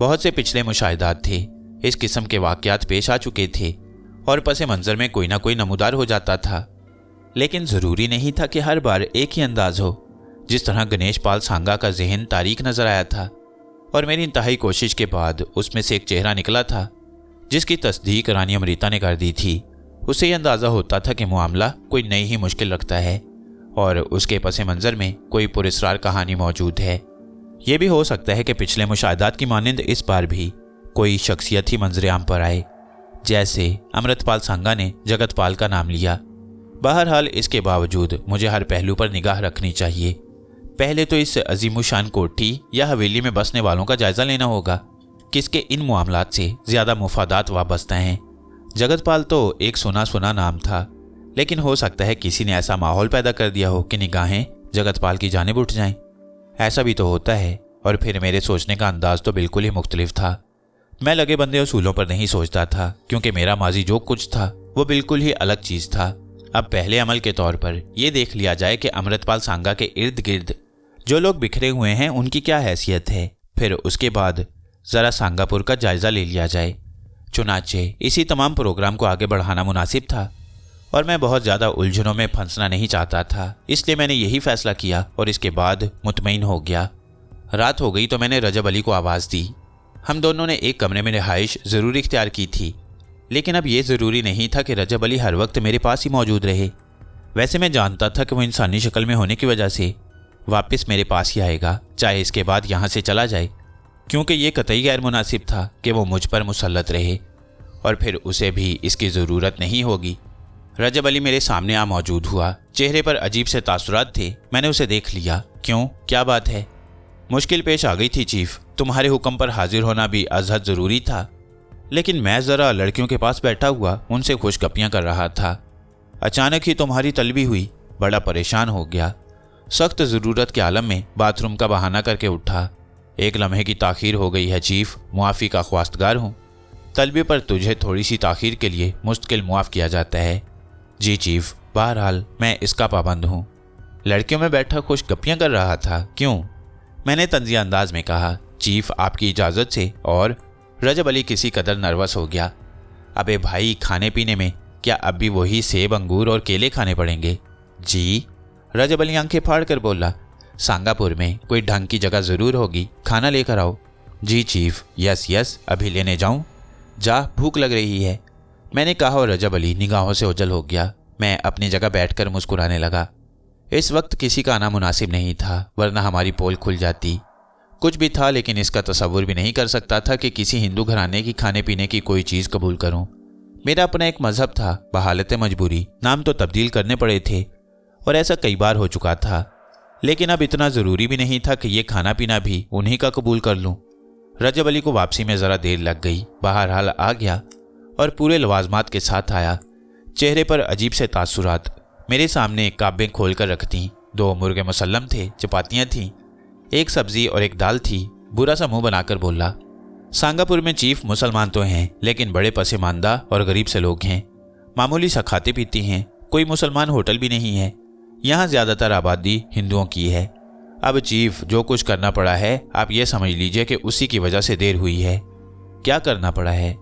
बहुत से पिछले मुशाहिदात थे, इस किस्म के वाक़यात पेश आ चुके थे और पसे मंज़र में कोई ना कोई नमूदार हो जाता था, लेकिन ज़रूरी नहीं था कि हर बार एक ही अंदाज हो। जिस तरह गणेश पाल सांगा का जहन तारीक नज़र आया था और मेरी इंतहाई कोशिश के बाद उसमें से एक चेहरा निकला था जिसकी तस्दीक रानी अमृता ने कर दी थी, उससे यह अंदाज़ा होता था कि मामला कोई नई ही मुश्किल रखता है और उसके पसे मंज़र में कोई पुरस्कार कहानी मौजूद है। यह भी हो सकता है कि पिछले मुशाहिदात की मानिंद इस बार भी कोई शख्सियत ही मंजर आम पर आए, जैसे अमृतपाल सांगा ने जगतपाल का नाम लिया। बहरहाल इसके बावजूद मुझे हर पहलू पर निगाह रखनी चाहिए। पहले तो इस अजीमुशान कोठी या हवेली में बसने वालों का जायज़ा लेना होगा, किसके इन मामलात से ज़्यादा मुफादात वाबस्ता हैं। जगतपाल तो एक सुना सुना नाम था, लेकिन हो सकता है किसी ने ऐसा माहौल पैदा कर दिया हो कि निगाहें जगतपाल की जानिब उठ जाएं। ऐसा भी तो होता है। और फिर मेरे सोचने का अंदाज तो बिल्कुल ही मुख्तलिफ था। मैं लगे बंदे उसूलों पर नहीं सोचता था, क्योंकि मेरा माजी जो कुछ था वो बिल्कुल ही अलग चीज़ था। अब पहले अमल के तौर पर यह देख लिया जाए कि अमृतपाल सांगा के इर्द गिर्द जो लोग बिखरे हुए हैं उनकी क्या हैसियत है, फिर उसके बाद ज़रा सांगापुर का जायज़ा ले लिया जाए। चुनाचे इसी तमाम प्रोग्राम को आगे बढ़ाना मुनासिब था और मैं बहुत ज़्यादा उलझनों में फंसना नहीं चाहता था, इसलिए मैंने यही फैसला किया और इसके बाद मुतमईन हो गया। रात हो गई तो मैंने रजब अली को आवाज़ दी। हम दोनों ने एक कमरे में रिहाइश ज़रूर इख्तियार की थी, लेकिन अब यह ज़रूरी नहीं था कि रजब अली हर वक्त मेरे पास ही मौजूद रहे। वैसे मैं जानता था कि वो इंसानी शक्ल में होने की वजह से वापस मेरे पास ही आएगा, चाहे इसके बाद यहाँ से चला जाए, क्योंकि ये कतई गैर मुनासिब था कि वो मुझ पर मुसल्लत रहे और फिर उसे भी इसकी ज़रूरत नहीं होगी। रजब अली मेरे सामने आ मौजूद हुआ। चेहरे पर अजीब से तासुरात थे। मैंने उसे देख लिया। क्यों, क्या बात है? मुश्किल पेश आ गई थी चीफ, तुम्हारे हुक्म पर हाजिर होना भी अज़हद ज़रूरी था, लेकिन मैं ज़रा लड़कियों के पास बैठा हुआ उनसे खुशगपियाँ कर रहा था। अचानक ही तुम्हारी तलबी हुई, बड़ा परेशान हो गया। सख्त ज़रूरत के आलम में बाथरूम का बहाना करके उठा। एक लम्हे की ताख़ीर हो गई है चीफ, मुआफ़ी का ख्वास्तगार हूँ। तलबी पर तुझे थोड़ी सी ताख़ीर के लिए मुस्तकिल मुआफ़ किया जाता है। जी चीफ, बहरहाल मैं इसका पाबंद हूँ। लड़कियों में बैठा खुशगपियाँ कर रहा था, क्यों? मैंने तंज़िया अंदाज में कहा। चीफ आपकी इजाज़त से। और रजब अली किसी कदर नर्वस हो गया। अबे भाई, खाने पीने में क्या अब भी वही सेब, अंगूर और केले खाने पड़ेंगे? जी, रजब अली आंखें फाड़ कर बोला। सांगापुर में कोई ढंग की जगह ज़रूर होगी, खाना लेकर आओ। जी चीफ, यस यस, अभी लेने जाऊं? जा, भूख लग रही है, मैंने कहा और रजब अली निगाहों से ओझल हो गया। मैं अपनी जगह बैठकर मुस्कुराने लगा। इस वक्त किसी का आना मुनासिब नहीं था, वरना हमारी पोल खुल जाती। कुछ भी था, लेकिन इसका तसव्वुर भी नहीं कर सकता था कि किसी हिंदू घराने की खाने पीने की कोई चीज़ कबूल करूं। मेरा अपना एक मजहब था, बहालत मजबूरी नाम तो तब्दील करने पड़े थे और ऐसा कई बार हो चुका था, लेकिन अब इतना ज़रूरी भी नहीं था कि ये खाना पीना भी उन्हीं का कबूल कर लूं। रजब अली को वापसी में ज़रा देर लग गई। बहरहाल आ गया और पूरे लवाजमात के साथ आया। चेहरे पर अजीब से तासुरात। मेरे सामने काबें खोल कर रखती। 2 मुर्गे मुसल्लम थे, चपातियाँ थीं, एक सब्जी और एक दाल थी। बुरा सा मुंह बनाकर बोला, सांगापुर में चीफ मुसलमान तो हैं, लेकिन बड़े पसमानदा और गरीब से लोग हैं। मामूली सा खाते पीते हैं, कोई मुसलमान होटल भी नहीं है। यहाँ ज़्यादातर आबादी हिंदुओं की है। अब चीफ जो कुछ करना पड़ा है, आप ये समझ लीजिए कि उसी की वजह से देर हुई है। क्या करना पड़ा है?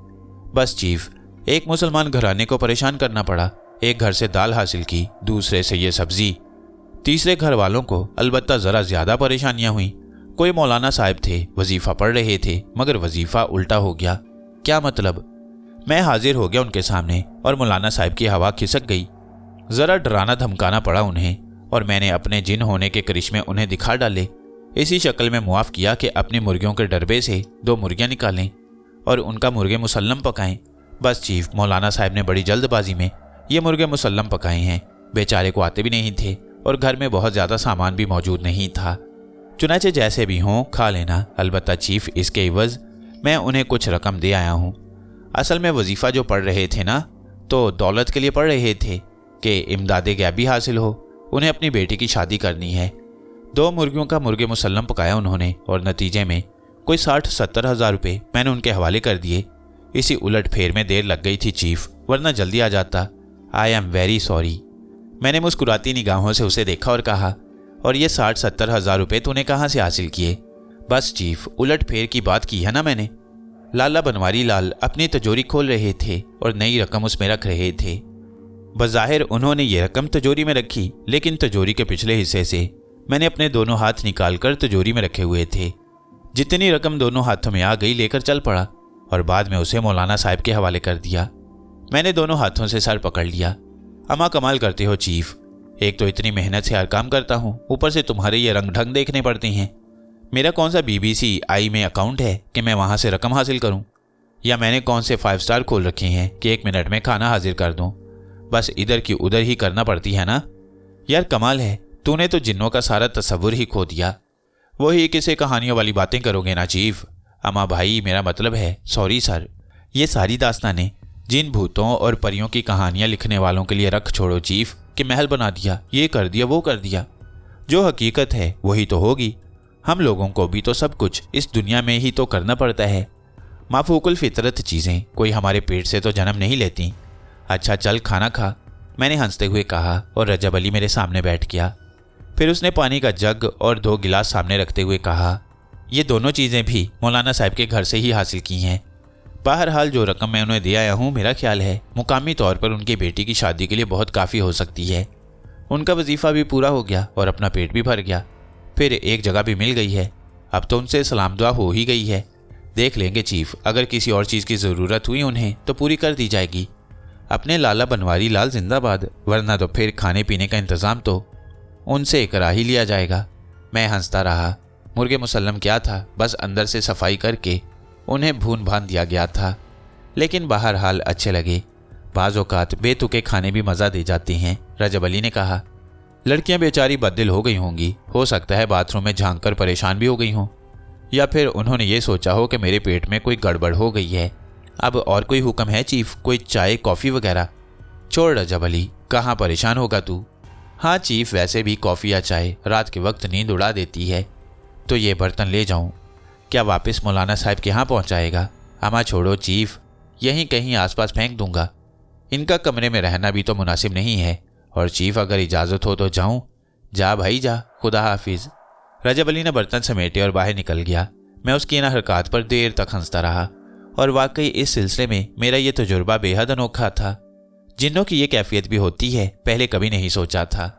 बस चीफ, एक मुसलमान घराने को परेशान करना पड़ा। एक घर से दाल हासिल की, दूसरे से ये सब्जी, तीसरे घर वालों को अलबत्ता ज़रा ज़्यादा परेशानियां हुई। कोई मौलाना साहब थे, वजीफ़ा पढ़ रहे थे, मगर वजीफ़ा उल्टा हो गया। क्या मतलब? मैं हाजिर हो गया उनके सामने और मौलाना साहब की हवा खिसक गई। ज़रा डराना धमकाना पड़ा उन्हें और मैंने अपने जिन होने के करिश्मे उन्हें दिखा डाले। इसी शक्ल में मुआफ़ किया कि अपनी मुर्गियों के डरबे से 2 मुर्गियाँ निकालें और उनका मुर्गे मुसल्लम पकाएं। बस चीफ, मौलाना साहब ने बड़ी जल्दबाजी में ये मुर्गे मुसल्लम पकाए हैं। बेचारे को आते भी नहीं थे और घर में बहुत ज़्यादा सामान भी मौजूद नहीं था। चुनाचे जैसे भी हों खा लेना, अलबत्ता चीफ इसके इवज़ मैं उन्हें कुछ रकम दे आया हूँ। असल में वजीफ़ा जो पढ़ रहे थे ना, तो दौलत के लिए पढ़ रहे थे कि इमदादे गैबी हासिल हो, उन्हें अपनी बेटी की शादी करनी है। 2 मुर्गियों का मुर्गे मुसल्लम पकाया उन्होंने और नतीजे में कोई 60-70 हज़ार रुपये मैंने उनके हवाले कर दिए। इसी उलट फेर में देर लग गई थी चीफ, वरना जल्दी आ जाता। I am very sorry. मैंने मुस्कुराती निगाहों से उसे देखा और कहा, और ये 60-70 हज़ार रुपये तूने कहाँ से हासिल किए? बस चीफ, उलट फेर की बात की है ना मैंने। लाला बनवारी लाल अपनी तिजोरी खोल रहे थे और नई रकम उसमें रख रहे थे। बज़ाहिर उन्होंने ये रकम तिजोरी में रखी, लेकिन तिजोरी के पिछले हिस्से से मैंने अपने दोनों हाथ निकालकर तिजोरी में रखे हुए थे। जितनी रकम दोनों हाथों में आ गई लेकर चल पड़ा और बाद में उसे मौलाना साहब के हवाले कर दिया। मैंने दोनों हाथों से सर पकड़ लिया। अमा कमाल करते हो चीफ, एक तो इतनी मेहनत से हर काम करता हूँ, ऊपर से तुम्हारे ये रंग ढंग देखने पड़ते हैं। मेरा कौन सा BBCI में अकाउंट है कि मैं वहाँ से रकम हासिल करूँ, या मैंने कौन से 5 स्टार खोल रखे हैं कि 1 मिनट में खाना हाजिर कर दूँ। बस इधर की उधर ही करना पड़ती है ना। यार कमाल है, तूने तो जिन्नों का सारा तस्वुर ही खो दिया। वही किसे कहानियों वाली बातें करोगे ना चीफ। अमा भाई, मेरा मतलब है, सॉरी सर। ये सारी दास्तानें जिन भूतों और परियों की कहानियां लिखने वालों के लिए रख छोड़ो चीफ, कि महल बना दिया, ये कर दिया, वो कर दिया। जो हकीकत है वही तो होगी। हम लोगों को भी तो सब कुछ इस दुनिया में ही तो करना पड़ता है। माफूकुल फितरत चीज़ें कोई हमारे पेट से तो जन्म नहीं लेती। अच्छा चल खाना खा, मैंने हंसते हुए कहा और रजब अली मेरे सामने बैठ गया। फिर उसने पानी का जग और 2 गिलास सामने रखते हुए कहा, ये दोनों चीज़ें भी मौलाना साहब के घर से ही हासिल की हैं। बहरहाल जो रकम मैं उन्हें दे आया हूँ, मेरा ख्याल है मुकामी तौर पर उनकी बेटी की शादी के लिए बहुत काफ़ी हो सकती है। उनका वजीफ़ा भी पूरा हो गया और अपना पेट भी भर गया। फिर एक जगह भी मिल गई है। अब तो उनसे सलाम दुआ हो ही गई है। देख लेंगे चीफ, अगर किसी और चीज़ की ज़रूरत हुई उन्हें तो पूरी कर दी जाएगी। अपने लाला बनवारी लाल जिंदाबाद, वरना तो फिर खाने पीने का इंतज़ाम तो उनसे करा ही लिया जाएगा। मैं हंसता रहा। मुर्गे मुसल्लम क्या था, बस अंदर से सफाई करके उन्हें भून भान दिया गया था, लेकिन बहरहाल अच्छे लगे। बाज़ औक़ात बेतुके खाने भी मज़ा दे जाते हैं। रजब अली ने कहा, लड़कियां बेचारी बददिल हो गई होंगी, हो सकता है बाथरूम में झांक कर परेशान भी हो गई हों, या फिर उन्होंने ये सोचा हो कि मेरे पेट में कोई गड़बड़ हो गई है। अब और कोई हुक्म है चीफ, कोई चाय कॉफ़ी वगैरह? छोड़ रजब अली, कहाँ परेशान होगा तू। हाँ चीफ, वैसे भी कॉफ़ी या चाय रात के वक्त नींद उड़ा देती है। तो ये बर्तन ले जाऊं? क्या वापस मौलाना साहब के यहाँ पहुँचाएगा? अमा छोड़ो चीफ, यहीं कहीं आसपास फेंक दूंगा। इनका कमरे में रहना भी तो मुनासिब नहीं है। और चीफ अगर इजाज़त हो तो जाऊं? जा भाई जा, खुदा हाफिज़। रजब अली ने बर्तन समेटे और बाहर निकल गया। मैं उसकी इन हरकत पर देर तक हंसता रहा और वाकई इस सिलसिले में मेरा ये तजुर्बा बेहद अनोखा था। जिन्नों की ये कैफियत भी होती है, पहले कभी नहीं सोचा था।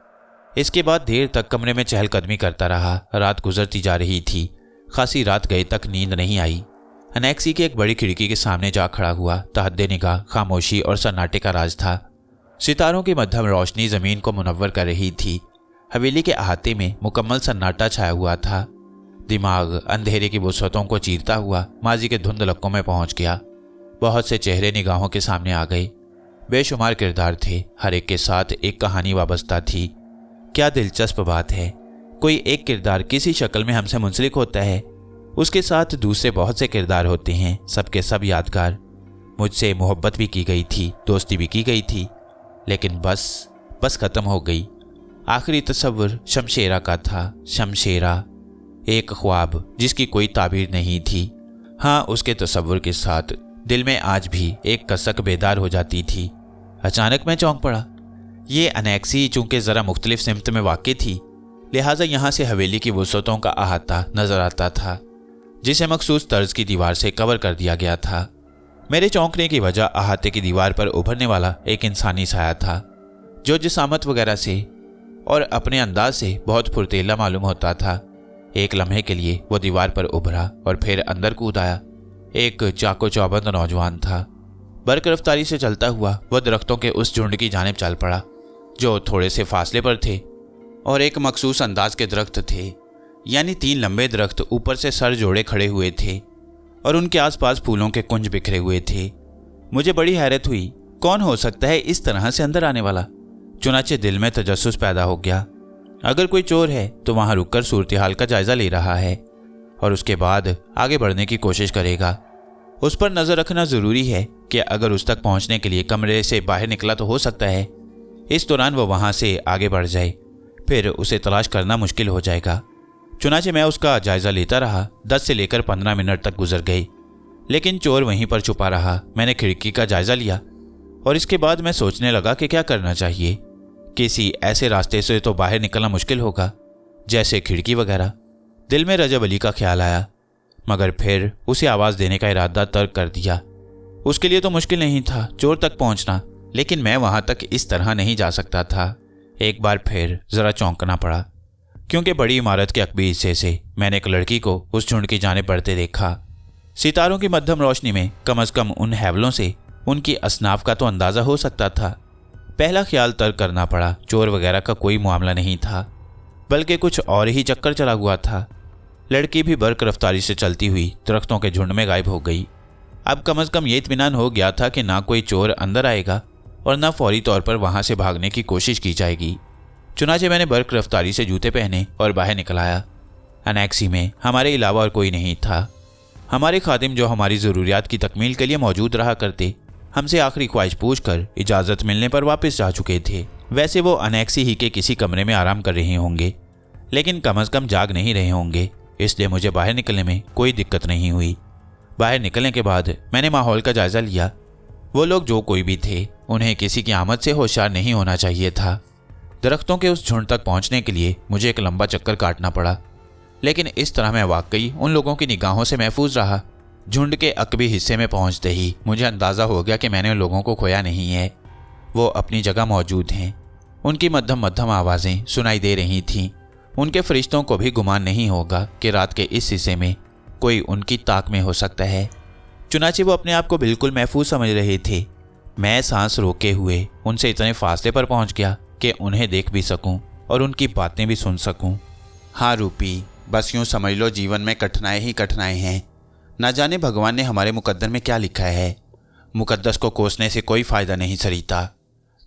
इसके बाद देर तक कमरे में चहलकदमी करता रहा। रात गुजरती जा रही थी। खासी रात गए तक नींद नहीं आई। अनेक्सी की एक बड़ी खिड़की के सामने जा खड़ा हुआ। तहद्दे निगाह, खामोशी और सन्नाटे का राज था। सितारों की मध्यम रोशनी ज़मीन को मुनव्वर कर रही थी। हवेली के अहाते में मुकम्मल सन्नाटा छाया हुआ था। दिमाग अंधेरे की वुसअतों को चीरता हुआ माजी के धुंधलक्कों में पहुंच गया। बहुत से चेहरे निगाहों के सामने आ गए। बेशुमार किरदार थे, हर एक के साथ एक कहानी वाबस्ता थी। क्या दिलचस्प बात है, कोई एक किरदार किसी शक्ल में हमसे मुंसलिक होता है, उसके साथ दूसरे बहुत से किरदार होते हैं, सबके सब यादगार। मुझसे मोहब्बत भी की गई थी, दोस्ती भी की गई थी, लेकिन बस ख़त्म हो गई। आखिरी तस्वुर शमशेरा का था। शमशेरा, एक ख्वाब जिसकी कोई ताबीर नहीं थी। हाँ, उसके तस्वुर के साथ दिल में आज भी एक कसक बेदार हो जाती थी। अचानक मैं चौंक पड़ा। ये अनेक्सी चूंकि ज़रा मुख्तलिफ सिमत में वाक़ई थी, लिहाजा यहाँ से हवेली की वुसअतों का अहाता नज़र आता था, जिसे मखसूस तर्ज की दीवार से कवर कर दिया गया था। मेरे चौंकने की वजह अहाते की दीवार पर उभरने वाला एक इंसानी साया था, जो जिसामत वगैरह से और अपने अंदाज से बहुत फुर्तीला मालूम होता था। एक लम्हे के लिए वो दीवार पर उभरा और फिर अंदर कूद आया। एक चाको चौबंद नौजवान था। बर्क रफ्तारी से चलता हुआ वह दरख्तों के उस झुंड की जानिब चल पड़ा जो थोड़े से फासले पर थे और एक मखसूस अंदाज के दरख्त थे, यानी 3 लंबे दरख्त ऊपर से सर जोड़े खड़े हुए थे और उनके आसपास फूलों के कुंज बिखरे हुए थे। मुझे बड़ी हैरत हुई। कौन हो सकता है इस तरह से अंदर आने वाला? चुनाचे दिल में तजस्सुस पैदा हो गया। अगर कोई चोर है तो वहां रुककर सूरत हाल का जायजा ले रहा है और उसके बाद आगे बढ़ने की कोशिश करेगा। उस पर नजर रखना जरूरी है कि अगर उस तक पहुंचने के लिए कमरे से बाहर निकला तो हो सकता है इस दौरान वो वहां से आगे बढ़ जाए, फिर उसे तलाश करना मुश्किल हो जाएगा। चुनाचे मैं उसका जायजा लेता रहा। 10 से लेकर 15 मिनट तक गुजर गए, लेकिन चोर वहीं पर छुपा रहा। मैंने खिड़की का जायजा लिया और इसके बाद मैं सोचने लगा कि क्या करना चाहिए। किसी ऐसे रास्ते से तो बाहर निकलना मुश्किल होगा, जैसे खिड़की वगैरह। दिल में रजब अली का ख्याल आया, मगर फिर उसे आवाज़ देने का इरादा तर्क कर दिया। उसके लिए तो मुश्किल नहीं था चोर तक पहुंचना, लेकिन मैं वहां तक इस तरह नहीं जा सकता था। एक बार फिर जरा चौंकना पड़ा, क्योंकि बड़ी इमारत के अकबी हिस्से से मैंने एक लड़की को उस झुंड की जाने बढ़ते देखा। सितारों की मध्यम रोशनी में कम से कम उन हैवलों से उनकी असनाफ का तो अंदाजा हो सकता था। पहला ख्याल तर्क करना पड़ा, चोर वगैरह का कोई मामला नहीं था, बल्कि कुछ और ही चक्कर चला हुआ था। लड़की भी बर्क रफ्तारी से चलती हुई दरख्तों के झुंड में गायब हो गई। अब कम से कम ये इत्मीनान हो गया था कि ना कोई चोर अंदर आएगा और ना फौरी तौर पर वहां से भागने की कोशिश की जाएगी। चुनाचे मैंने बर्क रफ्तारी से जूते पहने और बाहर निकल आया। अनेक्सी में हमारे अलावा और कोई नहीं था। हमारे खादिम जो हमारी ज़रूरियात की तकमील के लिए मौजूद रहा करते, हमसे आखिरी ख्वाहिश पूछकर इजाज़त मिलने पर वापस जा चुके थे। वैसे वो अनेक्सी ही के किसी कमरे में आराम कर रहे होंगे, लेकिन कम से कम जाग नहीं रहे होंगे, इसलिए मुझे बाहर निकलने में कोई दिक्कत नहीं हुई। बाहर निकलने के बाद मैंने माहौल का जायजा लिया। वो लोग जो कोई भी थे, उन्हें किसी की आमद से होशियार नहीं होना चाहिए था। दरख्तों के उस झुंड तक पहुंचने के लिए मुझे एक लंबा चक्कर काटना पड़ा, लेकिन इस तरह मैं वाकई उन लोगों की निगाहों से महफूज रहा। झुंड के अकबी हिस्से में पहुंचते ही मुझे अंदाज़ा हो गया कि मैंने उन लोगों को खोया नहीं है। वो अपनी जगह मौजूद हैं। उनकी मध्यम मध्यम आवाज़ें सुनाई दे रही थीं। उनके फरिश्तों को भी गुमान नहीं होगा कि रात के इस हिस्से में कोई उनकी ताक में हो सकता है। चुनाचे वो अपने आप को बिल्कुल महफूज समझ रहे थे। मैं सांस रोके हुए उनसे इतने फासले पर पहुंच गया कि उन्हें देख भी सकूं और उनकी बातें भी सुन सकूं। हाँ रूपी, बस यूँ समझ लो जीवन में कठिनाई ही कठिनाई हैं। ना जाने भगवान ने हमारे मुकद्दर में क्या लिखा है। मुकद्दस को कोसने से कोई फ़ायदा नहीं सरिता।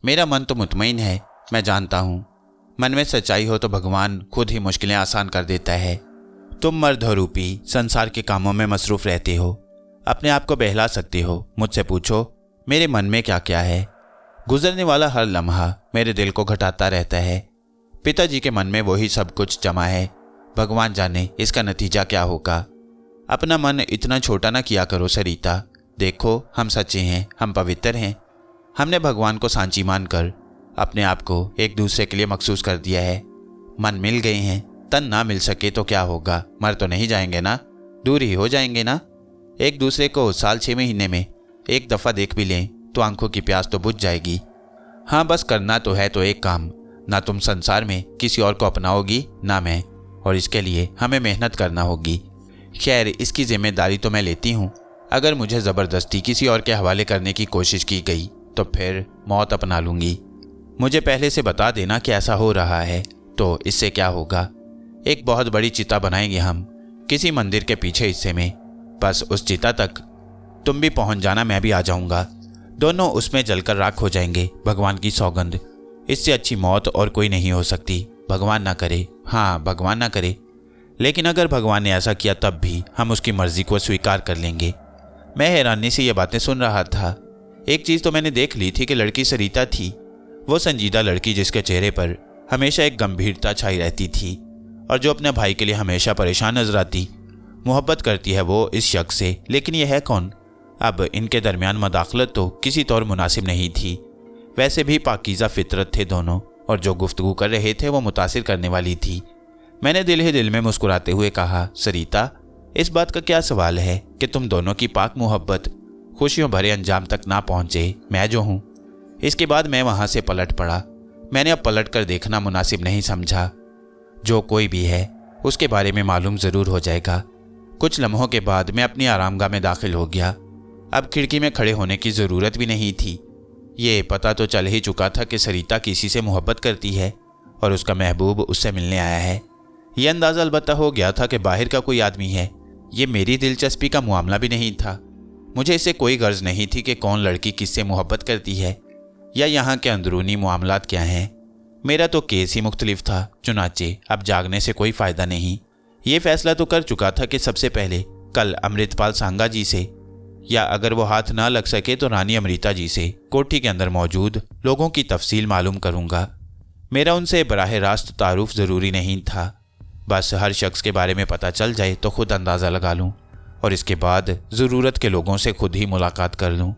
मेरा मन तो मुतमईन है, मैं जानता हूँ। मन में सच्चाई हो तो भगवान खुद ही मुश्किलें आसान कर देता है। तुम मर्द हो रूपी, संसार के कामों में मसरूफ़ रहते हो, अपने आप को बहला सकते हो। मुझसे पूछो मेरे मन में क्या क्या है। गुजरने वाला हर लम्हा मेरे दिल को घटाता रहता है। पिताजी के मन में वही सब कुछ जमा है। भगवान जाने इसका नतीजा क्या होगा। अपना मन इतना छोटा ना किया करो सरिता। देखो हम सच्चे हैं, हम पवित्र हैं। हमने भगवान को सांची मानकर अपने आप को एक दूसरे के लिए मखसूस कर दिया है। मन मिल गए हैं, तन ना मिल सके तो क्या होगा। मर तो नहीं जाएंगे ना, दूर ही हो जाएंगे ना। एक दूसरे को साल 6 महीने में एक दफ़ा देख भी लें तो आंखों की प्यास तो बुझ जाएगी। हाँ बस करना तो है तो एक काम, ना तुम संसार में किसी और को अपनाओगी ना मैं, और इसके लिए हमें मेहनत करना होगी। खैर इसकी जिम्मेदारी तो मैं लेती हूँ। अगर मुझे ज़बरदस्ती किसी और के हवाले करने की कोशिश की गई तो फिर मौत अपना लूँगी। मुझे पहले से बता देना कि ऐसा हो रहा है तो इससे क्या होगा। एक बहुत बड़ी चिता बनाएंगे हम किसी मंदिर के पीछे हिस्से में। बस उस चिता तक तुम भी पहुंच जाना, मैं भी आ जाऊंगा। दोनों उसमें जलकर राख हो जाएंगे। भगवान की सौगंध, इससे अच्छी मौत और कोई नहीं हो सकती। भगवान ना करे, हाँ भगवान ना करे, लेकिन अगर भगवान ने ऐसा किया तब भी हम उसकी मर्जी को स्वीकार कर लेंगे। मैं हैरानी से ये बातें सुन रहा था। एक चीज़ तो मैंने देख ली थी कि लड़की सरिता थी। वो संजीदा लड़की जिसके चेहरे पर हमेशा एक गंभीरता छाई रहती थी और जो अपने भाई के लिए हमेशा परेशान नजर आती। मोहब्बत करती है वो इस शख्स से, लेकिन यह है कौन। अब इनके दरमियान मदाखलत तो किसी तौर मुनासिब नहीं थी। वैसे भी पाकीज़ा फितरत थे दोनों, और जो गुफ्तगू कर रहे थे वो मुतासिर करने वाली थी। मैंने दिल ही दिल में मुस्कुराते हुए कहा, सरिता इस बात का क्या सवाल है कि तुम दोनों की पाक मोहब्बत खुशियों भरे अंजाम तक ना पहुँचे, मैं जो हूँ। इसके बाद मैं वहाँ से पलट पड़ा। मैंने अब पलट कर देखना मुनासिब नहीं समझा। जो कोई भी है उसके बारे में मालूम ज़रूर हो जाएगा। कुछ लम्हों के बाद मैं अपनी आरामगाह में दाखिल हो गया। अब खिड़की में खड़े होने की ज़रूरत भी नहीं थी। ये पता तो चल ही चुका था कि सरिता किसी से मोहब्बत करती है और उसका महबूब उससे मिलने आया है। यह अंदाज़ा अलबत्ता हो गया था कि बाहर का कोई आदमी है। ये मेरी दिलचस्पी का मामला भी नहीं था। मुझे इससे कोई गर्ज नहीं थी कि कौन लड़की किससे मोहब्बत करती है या यहाँ के अंदरूनी मामलात क्या हैं। मेरा तो केस ही मुख्तलिफ था। चुनाचे अब जागने से कोई फ़ायदा नहीं। ये फैसला तो कर चुका था कि सबसे पहले कल अमृतपाल सांगा जी से, या अगर वो हाथ ना लग सके तो रानी अमृता जी से कोठी के अंदर मौजूद लोगों की तफसील मालूम करूँगा। मेरा उनसे बराह रास्त तारुफ ज़रूरी नहीं था, बस हर शख्स के बारे में पता चल जाए तो खुद अंदाज़ा लगा लूँ और इसके बाद ज़रूरत के लोगों से खुद ही मुलाकात कर लूँ।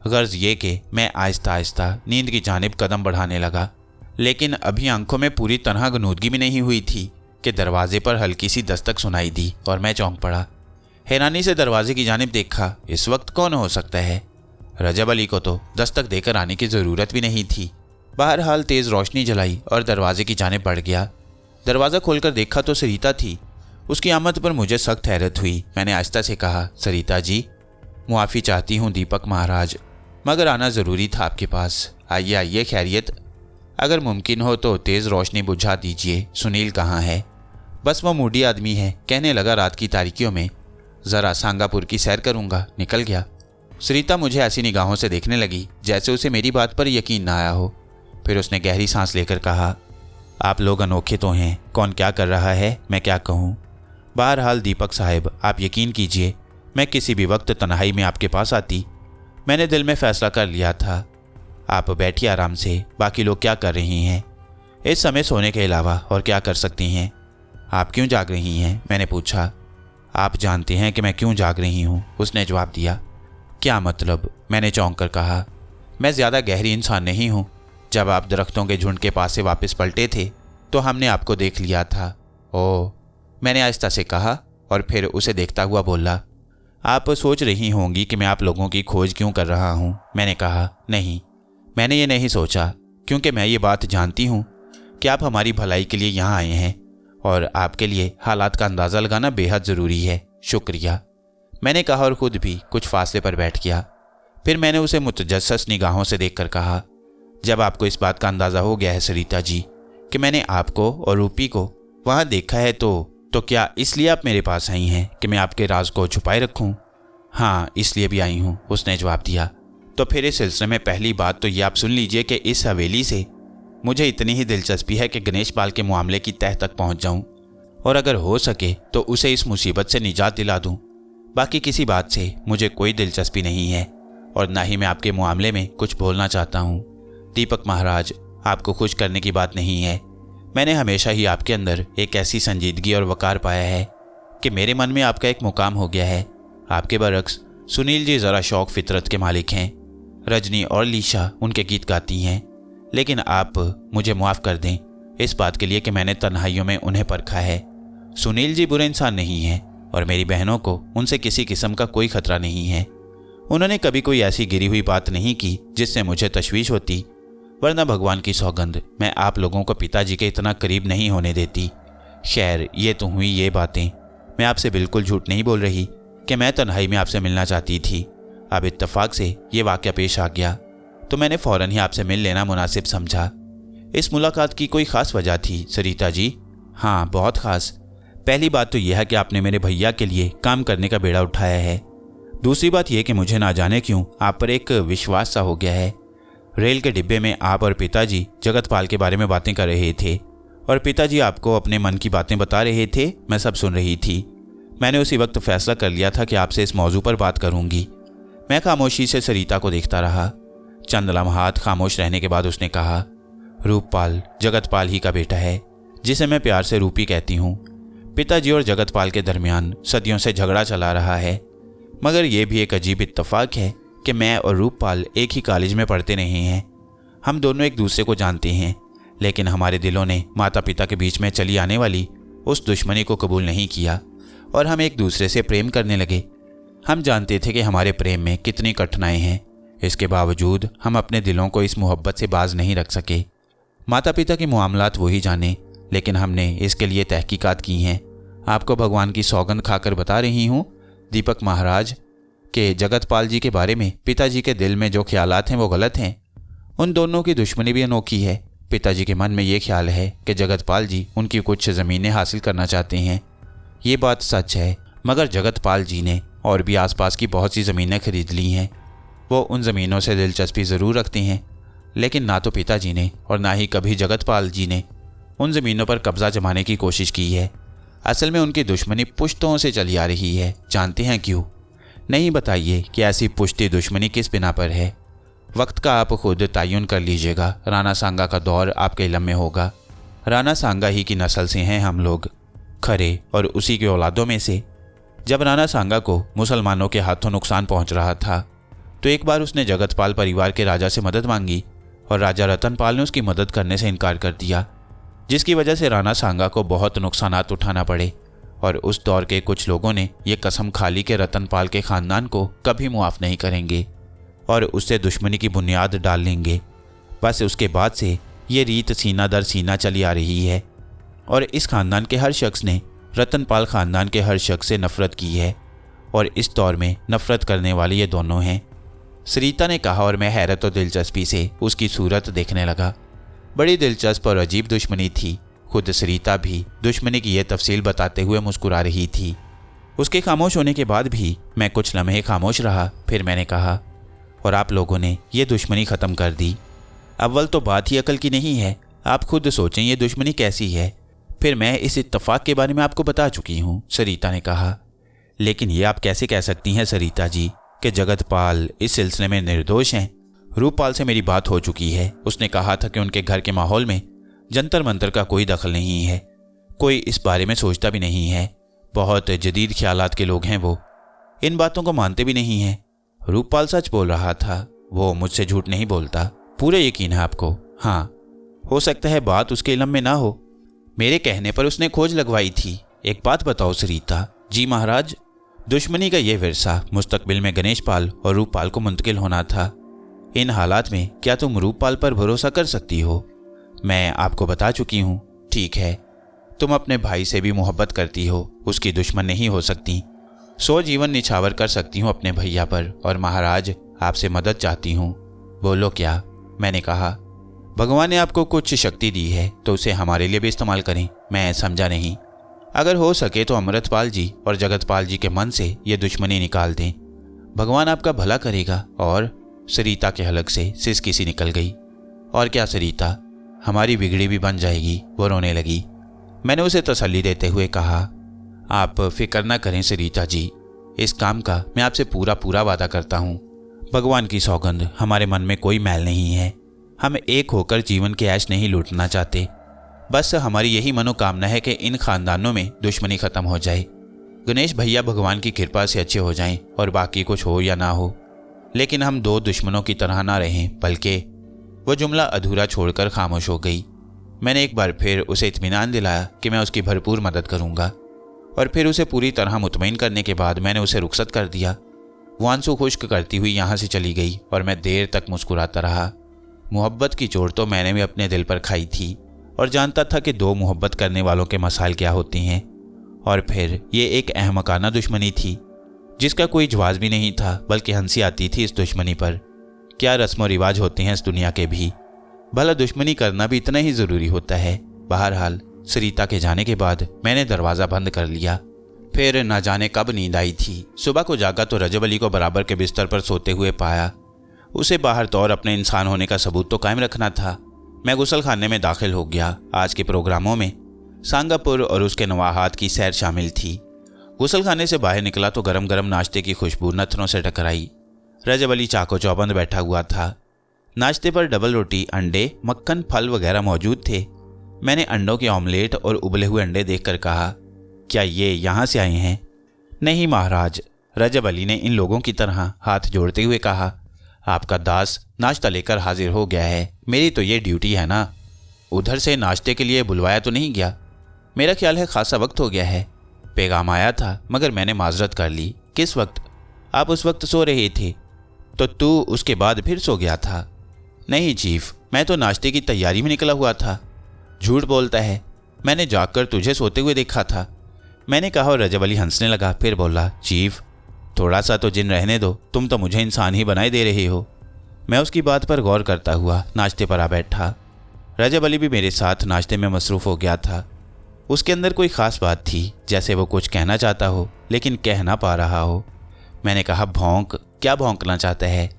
गर्ज ये कि मैं आहिस्ता आहिस्ता नींद की जानिब कदम बढ़ाने लगा, लेकिन अभी आंखों में पूरी तरह गनूदगी भी नहीं हुई थी कि दरवाजे पर हल्की सी दस्तक सुनाई दी और मैं चौंक पड़ा। हैरानी से दरवाजे की जानिब देखा। इस वक्त कौन हो सकता है? रजब अली को तो दस्तक देकर आने की ज़रूरत भी नहीं थी। बहरहाल तेज़ रोशनी जलाई और दरवाजे की जानिब बढ़ गया। दरवाज़ा खोलकर देखा तो सरिता थी। उसकी आमद पर मुझे सख्त हैरत हुई। मैंने आहिस्ता से कहा, सरिता जी, मुआफ़ी चाहती हूँ दीपक महाराज, मगर आना ज़रूरी था आपके पास। आइए आइए, खैरियत? अगर मुमकिन हो तो तेज़ रोशनी बुझा दीजिए। सुनील कहाँ है? बस वो मूडी आदमी है, कहने लगा रात की तारीकियों में ज़रा सांगापुर की सैर करूँगा, निकल गया। सरिता मुझे ऐसी निगाहों से देखने लगी जैसे उसे मेरी बात पर यकीन ना आया हो। फिर उसने गहरी सांस लेकर कहा, आप लोग अनोखे तो हैं, कौन क्या कर रहा है मैं क्या कहूँ। बहरहाल दीपक साहब, आप यकीन कीजिए मैं किसी भी वक्त तन्हाई में आपके पास आती। मैंने दिल में फ़ैसला कर लिया था। आप बैठिए आराम से, बाकी लोग क्या कर रही हैं? इस समय सोने के अलावा और क्या कर सकती हैं? आप क्यों जाग रही हैं? मैंने पूछा। आप जानते हैं कि मैं क्यों जाग रही हूँ, उसने जवाब दिया। क्या मतलब? मैंने चौंक कर कहा। मैं ज़्यादा गहरी इंसान नहीं हूँ। जब आप दरख्तों के झुंड के पास से वापस पलटे थे तो हमने आपको देख लिया था। ओह, मैंने आहिस्ता से कहा और फिर उसे देखता हुआ बोला, आप सोच रही होंगी कि मैं आप लोगों की खोज क्यों कर रहा हूँ। मैंने कहा, नहीं, मैंने ये नहीं सोचा, क्योंकि मैं ये बात जानती हूँ कि आप हमारी भलाई के लिए यहाँ आए हैं और आपके लिए हालात का अंदाज़ा लगाना बेहद ज़रूरी है। शुक्रिया, मैंने कहा और ख़ुद भी कुछ फासले पर बैठ गया। फिर मैंने उसे मुतजस्सस निगाहों से देखकर कहा, जब आपको इस बात का अंदाज़ा हो गया है सरिता जी कि मैंने आपको और रूपी को वहाँ देखा है तो क्या इसलिए आप मेरे पास आई हैं कि मैं आपके राज को छुपाए रखूँ? हाँ, इसलिए भी आई हूँ, उसने जवाब दिया। तो फिर इस सिलसिले में पहली बात तो ये आप सुन लीजिए कि इस हवेली से मुझे इतनी ही दिलचस्पी है कि गणेश पाल के मामले की तह तक पहुँच जाऊँ और अगर हो सके तो उसे इस मुसीबत से निजात दिला दूँ। बाकी किसी बात से मुझे कोई दिलचस्पी नहीं है और ना ही मैं आपके मामले में कुछ बोलना चाहता हूँ। दीपक महाराज, आपको खुश करने की बात नहीं है। मैंने हमेशा ही आपके अंदर एक ऐसी संजीदगी और वकार पाया है कि मेरे मन में आपका एक मुकाम हो गया है। आपके बरक्स सुनील जी ज़रा शौक फितरत के मालिक हैं। रजनी और लीशा उनके गीत गाती हैं, लेकिन आप मुझे माफ़ कर दें इस बात के लिए कि मैंने तन्हाइयों में उन्हें परखा है। सुनील जी बुरे इंसान नहीं हैं और मेरी बहनों को उनसे किसी किस्म का कोई खतरा नहीं है। उन्होंने कभी कोई ऐसी गिरी हुई बात नहीं की जिससे मुझे तशवीश होती, वरना भगवान की सौगंध मैं आप लोगों को पिताजी के इतना करीब नहीं होने देती। खैर, ये तो हुई ये बातें। मैं आपसे बिल्कुल झूठ नहीं बोल रही कि मैं तन्हाई में आपसे मिलना चाहती थी। अब इत्तेफाक से ये वाक़या पेश आ गया तो मैंने फ़ौरन ही आपसे मिल लेना मुनासिब समझा। इस मुलाकात की कोई ख़ास वजह थी सरिता जी? हाँ, बहुत ख़ास। पहली बात तो यह है कि आपने मेरे भैया के लिए काम करने का बेड़ा उठाया है। दूसरी बात यह कि मुझे ना जाने क्यों आप पर एक विश्वास सा हो गया है। रेल के डिब्बे में आप और पिताजी जगतपाल के बारे में बातें कर रहे थे और पिताजी आपको अपने मन की बातें बता रहे थे। मैं सब सुन रही थी। मैंने उसी वक्त फैसला कर लिया था कि आपसे इस मौजू पर बात करूंगी। मैं खामोशी से सरिता को देखता रहा। चंद लम्हात खामोश रहने के बाद उसने कहा, रूपपाल जगतपाल ही का बेटा है, जिसे मैं प्यार से रूपी कहती हूँ। पिताजी और जगतपाल के दरमियान सदियों से झगड़ा चला रहा है, मगर यह भी एक अजीब इत्तेफाक है कि मैं और रूपपाल एक ही कॉलेज में पढ़ते रहे हैं। हम दोनों एक दूसरे को जानते हैं, लेकिन हमारे दिलों ने माता पिता के बीच में चली आने वाली उस दुश्मनी को कबूल नहीं किया और हम एक दूसरे से प्रेम करने लगे। हम जानते थे कि हमारे प्रेम में कितनी कठिनाइयाँ हैं, इसके बावजूद हम अपने दिलों को इस मोहब्बत से बाज नहीं रख सके। माता पिता के मामलात वही जाने, लेकिन हमने इसके लिए तहकीकात की हैं। आपको भगवान की सौगंध खाकर बता रही हूँ दीपक महाराज के जगतपाल जी के बारे में पिताजी के दिल में जो ख्यालात हैं वो गलत हैं। उन दोनों की दुश्मनी भी अनोखी है। पिताजी के मन में ये ख्याल है कि जगतपाल जी उनकी कुछ ज़मीनें हासिल करना चाहते हैं। ये बात सच है, मगर जगतपाल जी ने और भी आसपास की बहुत सी ज़मीनें खरीद ली हैं। वो उन ज़मीनों से दिलचस्पी ज़रूर रखती हैं, लेकिन ना तो पिताजी ने और ना ही कभी जगतपाल जी ने उन ज़मीनों पर कब्जा जमाने की कोशिश की है। असल में उनकी दुश्मनी पुश्तों से चली आ रही है। जानते हैं क्यों? नहीं, बताइए कि ऐसी पुश्ती दुश्मनी किस बिना पर है? वक्त का आप खुद तयन कर लीजिएगा। राणा सांगा का दौर आपके इलम में होगा। राणा सांगा ही की नस्ल से हैं हम लोग, खरे और उसी के औलादों में से। जब राणा सांगा को मुसलमानों के हाथों नुकसान पहुंच रहा था तो एक बार उसने जगतपाल परिवार के राजा से मदद मांगी और राजा रतनपाल ने उसकी मदद करने से इनकार कर दिया, जिसकी वजह से राणा सांगा को बहुत नुकसानात उठाना पड़े। और उस दौर के कुछ लोगों ने ये कसम खा ली कि रतनपाल के खानदान को कभी मुआफ़ नहीं करेंगे और उससे दुश्मनी की बुनियाद डाल लेंगे। बस उसके बाद से ये रीत सीना दर सीना चली आ रही है और इस खानदान के हर शख्स ने रतनपाल खानदान के हर शख्स से नफ़रत की है और इस दौर में नफ़रत करने वाले ये दोनों हैं, सरिता ने कहा। और मैं हैरत और दिलचस्पी से उसकी सूरत देखने लगा। बड़ी दिलचस्प और अजीब दुश्मनी थी। खुद सरिता भी दुश्मनी की यह तफसील बताते हुए मुस्कुरा रही थी। उसके खामोश होने के बाद भी मैं कुछ लम्हे खामोश रहा। फिर मैंने कहा, और आप लोगों ने ये दुश्मनी ख़त्म कर दी। अव्वल तो बात ही अकल की नहीं है। आप खुद सोचें ये दुश्मनी कैसी है। फिर मैं इस इत्तफाक के बारे में आपको बता चुकी हूँ, सरिता ने कहा। लेकिन ये आप कैसे कह सकती हैं सरिता जी कि जगतपाल इस सिलसिले में निर्दोष हैं? रूपपाल से मेरी बात हो चुकी है। उसने कहा था कि उनके घर के माहौल में जंतर मंतर का कोई दखल नहीं है, कोई इस बारे में सोचता भी नहीं है। बहुत जदीद ख्यालात के लोग हैं वो, इन बातों को मानते भी नहीं हैं। रूपपाल सच बोल रहा था, वो मुझसे झूठ नहीं बोलता। पूरे यकीन है आपको? हाँ, हो सकता है बात उसके इल्म में ना हो। मेरे कहने पर उसने खोज लगवाई थी। एक बात बताओ सरिता। जी महाराज। दुश्मनी का ये विरसा मुस्तकबिल में गणेशपाल और रूपपाल को मुंतकिल होना था। इन हालात में क्या तुम रूपपाल पर भरोसा कर सकती हो? मैं आपको बता चुकी हूँ। ठीक है, तुम अपने भाई से भी मोहब्बत करती हो, उसकी दुश्मन नहीं हो सकती। 100 जीवन निछावर कर सकती हूँ अपने भैया पर। और महाराज, आपसे मदद चाहती हूँ। बोलो क्या? मैंने कहा, भगवान ने आपको कुछ शक्ति दी है तो उसे हमारे लिए भी इस्तेमाल करें। मैं समझा नहीं। अगर हो सके तो अमृतपाल जी और जगतपाल जी के मन से ये दुश्मनी निकाल दें। भगवान आपका भला करेगा। और सरिता के हलक से सिसकी सी निकल गई। और क्या सरिता, हमारी बिगड़ी भी बन जाएगी। वो रोने लगी। मैंने उसे तसल्ली देते हुए कहा, आप फिक्र ना करें सरिता जी, इस काम का मैं आपसे पूरा पूरा वादा करता हूँ। भगवान की सौगंध, हमारे मन में कोई मैल नहीं है। हम एक होकर जीवन के ऐश नहीं लूटना चाहते। बस हमारी यही मनोकामना है कि इन खानदानों में दुश्मनी ख़त्म हो जाए। गणेश भैया भगवान की कृपा से अच्छे हो जाएं और बाकी कुछ हो या ना हो, लेकिन हम 2 दुश्मनों की तरह ना रहें। बल्कि वह जुमला अधूरा छोड़कर खामोश हो गई। मैंने एक बार फिर उसे इत्मीनान दिलाया कि मैं उसकी भरपूर मदद करूंगा और फिर उसे पूरी तरह मुतमईन करने के बाद मैंने उसे रुखसत कर दिया। वो आंसू खुश्क करती हुई यहाँ से चली गई और मैं देर तक मुस्कुराता रहा। मोहब्बत की चोट तो मैंने भी अपने दिल पर खाई थी और जानता था कि 2 मोहब्बत करने वालों के मसाइल क्या होती हैं। और फिर ये एक अहमकाना दुश्मनी थी जिसका कोई जवाब भी नहीं था, बल्कि हंसी आती थी इस दुश्मनी पर। क्या रस्म और रिवाज होते हैं इस दुनिया के भी, भला दुश्मनी करना भी इतना ही ज़रूरी होता है। बहरहाल सरिता के जाने के बाद मैंने दरवाज़ा बंद कर लिया। फिर न जाने कब नींद आई थी। सुबह को जागा तो रजब अली को बराबर के बिस्तर पर सोते हुए पाया। उसे बाहर तौर अपने इंसान होने का सबूत तो कायम रखना था। मैं गुसल खाने में दाखिल हो गया। आज के प्रोग्रामों में सांगापुर और उसके नवाहात की सैर शामिल थी। गुसल खाने से बाहर निकला तो गरम गरम नाश्ते की खुशबू नथनों से टकराई। रजब अली चाको चौबंद बैठा हुआ था। नाश्ते पर डबल रोटी, अंडे, मक्खन, फल वगैरह मौजूद थे। मैंने अंडों के ऑमलेट और उबले हुए अंडे देखकर कहा, क्या ये यहाँ से आए हैं? नहीं महाराज, रजब अली ने इन लोगों की तरह हाथ जोड़ते हुए कहा, आपका दास नाश्ता लेकर हाजिर हो गया है। मेरी तो ये ड्यूटी है ना। उधर से नाश्ते के लिए बुलवाया तो नहीं गया? मेरा ख्याल है खासा वक्त हो गया है। पैगाम आया था मगर मैंने माजरत कर ली। किस वक्त? आप उस वक्त सो रहे थे। तो तू उसके बाद फिर सो गया था? नहीं चीफ, मैं तो नाश्ते की तैयारी में निकला हुआ था। झूठ बोलता है, मैंने जागकर तुझे सोते हुए देखा था। मैंने कहा और रजब अली हंसने लगा। फिर बोला, चीफ थोड़ा सा तो जिन रहने दो, तुम तो मुझे इंसान ही बनाए दे रहे हो। मैं उसकी बात पर गौर करता हुआ नाश्ते पर आ बैठा। रजब अली भी मेरे साथ नाश्ते में मसरूफ़ हो गया था। उसके अंदर कोई ख़ास बात थी, जैसे वो कुछ कहना चाहता हो लेकिन कह ना पा रहा हो। मैंने कहा, भौंक? क्या भौंकना चाहता है?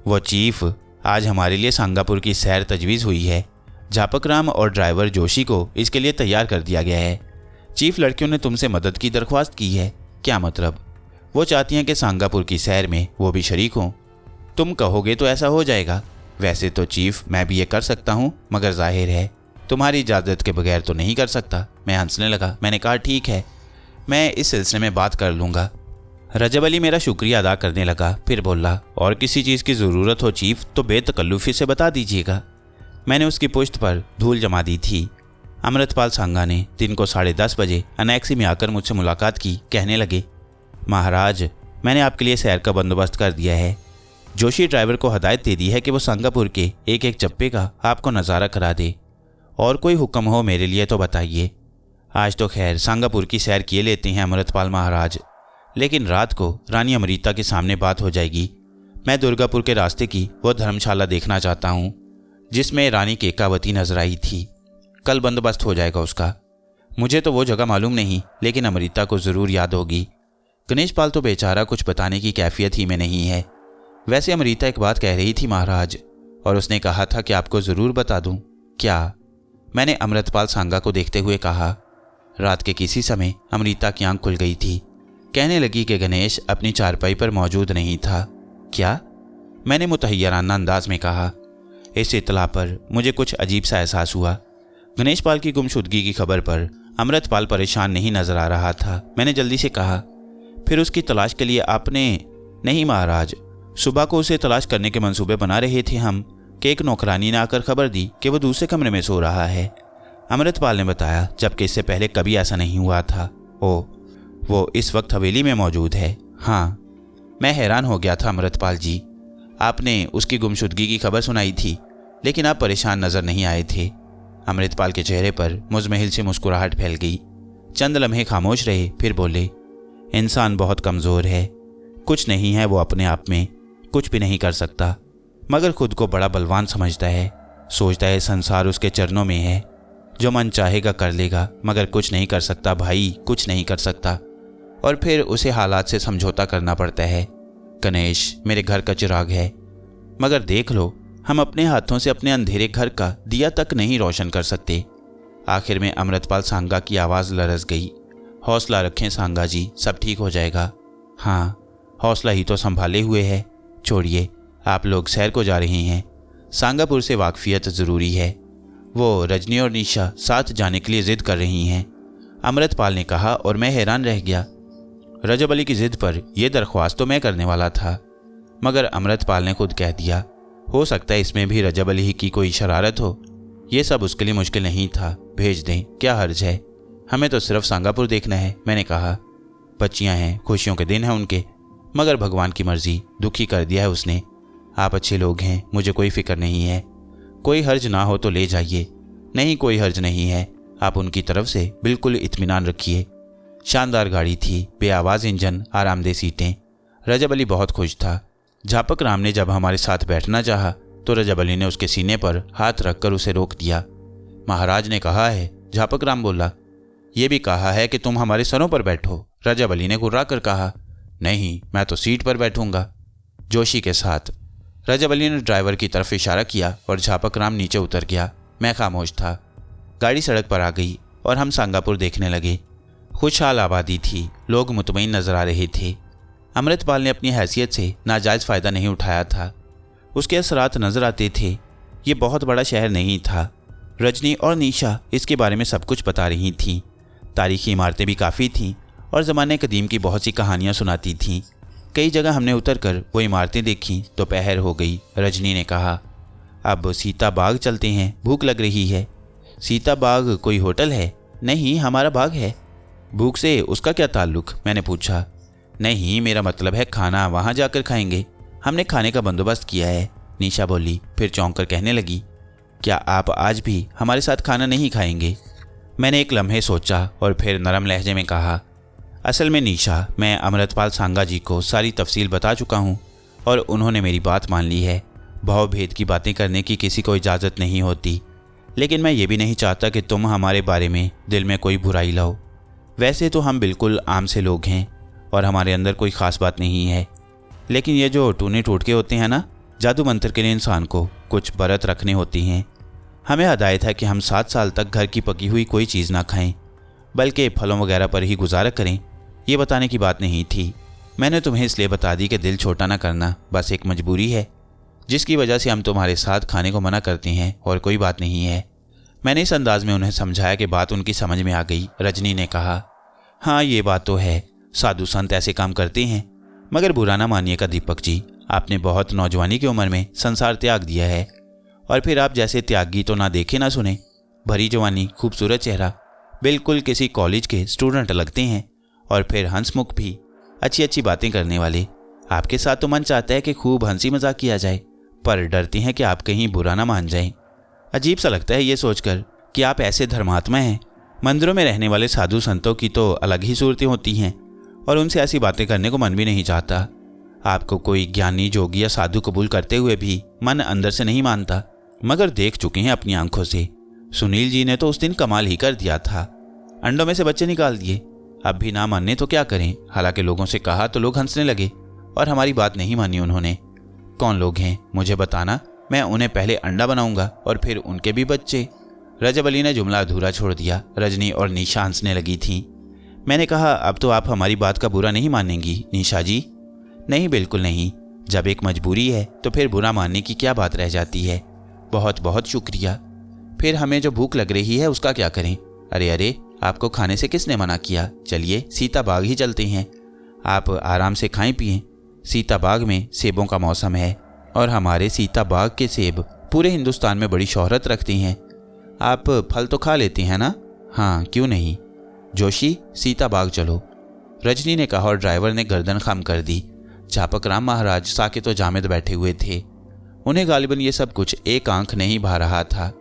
वो चीफ, आज हमारे लिए सांगापुर की सैर तजवीज़ हुई है। झापकराम और ड्राइवर जोशी को इसके लिए तैयार कर दिया गया है। चीफ, लड़कियों ने तुमसे मदद की दरख्वास्त की है। क्या मतलब? वो चाहती हैं कि सांगापुर की सैर में वो भी शरीक हों। तुम कहोगे तो ऐसा हो जाएगा। वैसे तो चीफ, मैं भी ये कर सकता हूँ, मगर जाहिर है तुम्हारी इजाज़त के बगैर तो नहीं कर सकता। मैं हंसने लगा। मैंने कहा, ठीक है, मैं इस सिलसिले में बात कर लूँगा। रजब अली मेरा शुक्रिया अदा करने लगा, फिर बोला, और किसी चीज़ की ज़रूरत हो चीफ तो बेतकल्लुफ़ी से बता दीजिएगा। मैंने उसकी पुश्त पर धूल जमा दी थी। अमृतपाल सांगा ने दिन को 10:30 बजे अनैक्सी में आकर मुझसे मुलाकात की। कहने लगे, महाराज, मैंने आपके लिए सैर का बंदोबस्त कर दिया है। जोशी ड्राइवर को हदायत दे दी है कि वो सांगापुर के एक एक चप्पे का आपको नज़ारा करा दे। और कोई हुक्म हो मेरे लिए तो बताइए। आज तो खैर सांगापुर की सैर किए लेते हैं अमृतपाल महाराज, लेकिन रात को रानी अमृता के सामने बात हो जाएगी। मैं दुर्गापुर के रास्ते की वो धर्मशाला देखना चाहता हूँ जिसमें रानी केकावती नजर आई थी। कल बंदोबस्त हो जाएगा उसका। मुझे तो वो जगह मालूम नहीं, लेकिन अमृता को ज़रूर याद होगी। गणेश पाल तो बेचारा कुछ बताने की कैफियत ही में नहीं है। वैसे अमृता एक बात कह रही थी महाराज, और उसने कहा था कि आपको ज़रूर बता दूं। क्या? मैंने अमृतपाल सांगा को देखते हुए कहा। रात के किसी समय अमृता की आंख खुल गई थी। कहने लगी कि गणेश अपनी चारपाई पर मौजूद नहीं था। क्या? मैंने मुतहय्यराना अंदाज में कहा। इस इत्तला पर मुझे कुछ अजीब सा एहसास हुआ। गणेश पाल की गुमशुदगी की खबर पर अमृतपाल परेशान नहीं नजर आ रहा था। मैंने जल्दी से कहा, फिर उसकी तलाश के लिए आपने? नहीं महाराज, सुबह को उसे तलाश करने के मंसूबे बना रहे थे हम कि एक नौकरानी ने आकर खबर दी कि वो दूसरे कमरे में सो रहा है। अमृतपाल ने बताया, जबकि इससे पहले कभी ऐसा नहीं हुआ था। वो इस वक्त हवेली में मौजूद है। हाँ। मैं हैरान हो गया था। अमृतपाल जी, आपने उसकी गुमशुदगी की खबर सुनाई थी, लेकिन आप परेशान नजर नहीं आए थे। अमृतपाल के चेहरे पर मुजमहिल से मुस्कुराहट फैल गई। चंद लम्हे खामोश रहे, फिर बोले, इंसान बहुत कमज़ोर है। कुछ नहीं है वो अपने आप में, कुछ भी नहीं कर सकता, मगर खुद को बड़ा बलवान समझता है। सोचता है संसार उसके चरणों में है, जो मन चाहेगा कर लेगा, मगर कुछ नहीं कर सकता भाई, कुछ नहीं कर सकता। और फिर उसे हालात से समझौता करना पड़ता है। गणेश मेरे घर का चिराग है, मगर देख लो, हम अपने हाथों से अपने अंधेरे घर का दिया तक नहीं रोशन कर सकते। आखिर में अमृतपाल सांगा की आवाज़ लरस गई। हौसला रखें सांगा जी, सब ठीक हो जाएगा। हाँ, हौसला ही तो संभाले हुए है। छोड़िए, आप लोग सैर को जा रहे हैं। सांगापुर से वाकफियत ज़रूरी है। वो रजनी और निशा साथ जाने के लिए ज़िद कर रही हैं, अमृतपाल ने कहा, और मैं हैरान रह गया। रजब अली की ज़िद पर यह दरख्वास्त तो मैं करने वाला था, मगर अमृतपाल ने खुद कह दिया, हो सकता है इसमें भी रजब अली की कोई शरारत हो। ये सब उसके लिए मुश्किल नहीं था, भेज दें, क्या हर्ज है, हमें तो सिर्फ सांगापुर देखना है। मैंने कहा, बच्चियां हैं, खुशियों के दिन हैं उनके, मगर भगवान की मर्जी, दुखी कर दिया है उसने। आप अच्छे लोग हैं, मुझे कोई फिक्र नहीं है। कोई हर्ज ना हो तो ले जाइए। नहीं, कोई हर्ज नहीं है, आप उनकी तरफ से बिल्कुल इत्मीनान रखिए। शानदार गाड़ी थी, बेआवाज़ इंजन, आरामदेह सीटें। रजब अली बहुत खुश था। झापकराम ने जब हमारे साथ बैठना चाहा तो रजब अली ने उसके सीने पर हाथ रखकर उसे रोक दिया। महाराज ने कहा है, झापकराम बोला। ये भी कहा है कि तुम हमारे सरों पर बैठो, रजब अली ने घुर्रा कर कहा। नहीं, मैं तो सीट पर बैठूंगा, जोशी के साथ। रजब अली ने ड्राइवर की तरफ इशारा किया और झापकराम नीचे उतर गया। मैं खामोश था। गाड़ी सड़क पर आ गई और हम सांगापुर देखने लगे। खुशहाल आबादी थी, लोग मुतमईन नजर आ रहे थे। अमृतपाल ने अपनी हैसियत से नाजायज़ फ़ायदा नहीं उठाया था। उसके असरात नजर आते थे। ये बहुत बड़ा शहर नहीं था। रजनी और निशा इसके बारे में सब कुछ बता रही थीं। तारीखी इमारतें भी काफ़ी थीं और ज़माने कदीम की बहुत सी कहानियाँ सुनाती थीं। कई जगह हमने उतरकर वो इमारतें देखीं तो पहर हो गई। रजनी ने कहा, अब सीता बाग चलते हैं, भूख लग रही है। सीता बाग कोई होटल है? नहीं, हमारा बाग है। भूख से उसका क्या ताल्लुक? मैंने पूछा। नहीं, मेरा मतलब है खाना वहाँ जाकर खाएंगे, हमने खाने का बंदोबस्त किया है, निशा बोली। फिर चौंक कर कहने लगी, क्या आप आज भी हमारे साथ खाना नहीं खाएंगे? मैंने एक लम्हे सोचा और फिर नरम लहजे में कहा, असल में निशा, मैं अमृतपाल सांगा जी को सारी तफसील बता चुका हूँ और उन्होंने मेरी बात मान ली है। भावभेद की बातें करने की किसी को इजाज़त नहीं होती, लेकिन मैं ये भी नहीं चाहता कि तुम हमारे बारे में दिल में कोई बुराई लाओ। वैसे तो हम बिल्कुल आम से लोग हैं और हमारे अंदर कोई ख़ास बात नहीं है। लेकिन ये जो टूने टोटके होते हैं ना, जादू मंत्र के लिए इंसान को कुछ बरत रखनी होती हैं। हमें हदायत है कि हम 7 साल तक घर की पकी हुई कोई चीज़ ना खाएं, बल्कि फलों वगैरह पर ही गुजारा करें। ये बताने की बात नहीं थी। मैंने तुम्हें इसलिए बता दी कि दिल छोटा ना करना, बस एक मजबूरी है जिसकी वजह से हम तुम्हारे साथ खाने को मना करते हैं, और कोई बात नहीं है। मैंने इस अंदाज में उन्हें समझाया कि बात उनकी समझ में आ गई। रजनी ने कहा, हाँ ये बात तो है, साधु संत ऐसे काम करते हैं, मगर बुरा ना मानिएगा दीपक जी, आपने बहुत नौजवानी की उम्र में संसार त्याग दिया है, और फिर आप जैसे त्यागी तो ना देखे ना सुने। भरी जवानी, खूबसूरत चेहरा, बिल्कुल किसी कॉलेज के स्टूडेंट लगते हैं, और फिर हंसमुख भी, अच्छी अच्छी बातें करने वाले। आपके साथ तो मन चाहता है कि खूब हंसी मजाक किया जाए, पर डरते हैं कि आप कहीं बुरा ना मान जाएं। अजीब सा लगता है ये सोचकर कि आप ऐसे धर्मात्मा हैं। मंदिरों में रहने वाले साधु संतों की तो अलग ही सूरतें होती हैं, और उनसे ऐसी बातें करने को मन भी नहीं चाहता। आपको कोई ज्ञानी जोगी या साधु कबूल करते हुए भी मन अंदर से नहीं मानता, मगर देख चुके हैं अपनी आंखों से। सुनील जी ने तो उस दिन कमाल ही कर दिया था, अंडों में से बच्चे निकाल दिए। अब भी ना मानने तो क्या करें। हालांकि लोगों से कहा तो लोग हंसने लगे, और हमारी बात नहीं मानी उन्होंने। कौन लोग हैं मुझे बताना, मैं उन्हें पहले अंडा बनाऊंगा और फिर उनके भी बच्चे। रजब अली ने जुमला अधूरा छोड़ दिया। रजनी और निशा हंसने लगी थीं। मैंने कहा, अब तो आप हमारी बात का बुरा नहीं मानेंगी निशा जी? नहीं, बिल्कुल नहीं। जब एक मजबूरी है तो फिर बुरा मानने की क्या बात रह जाती है। बहुत बहुत शुक्रिया। फिर हमें जो भूख लग रही है उसका क्या करें? अरे अरे, आपको खाने से किसने मना किया? चलिए सीता बाग ही चलते हैं, आप आराम से खाएं पिएं। सीता बाग में सेबों का मौसम है, और हमारे सीता बाग के सेब पूरे हिंदुस्तान में बड़ी शोहरत रखते हैं। आप फल तो खा लेते हैं ना? हाँ, क्यों नहीं। जोशी, सीता बाग चलो, रजनी ने कहा, और ड्राइवर ने गर्दन खम कर दी। झापक राम महाराज साकित व जामिद बैठे हुए थे। उन्हें गालिबन ये सब कुछ एक आंख नहीं भा रहा था।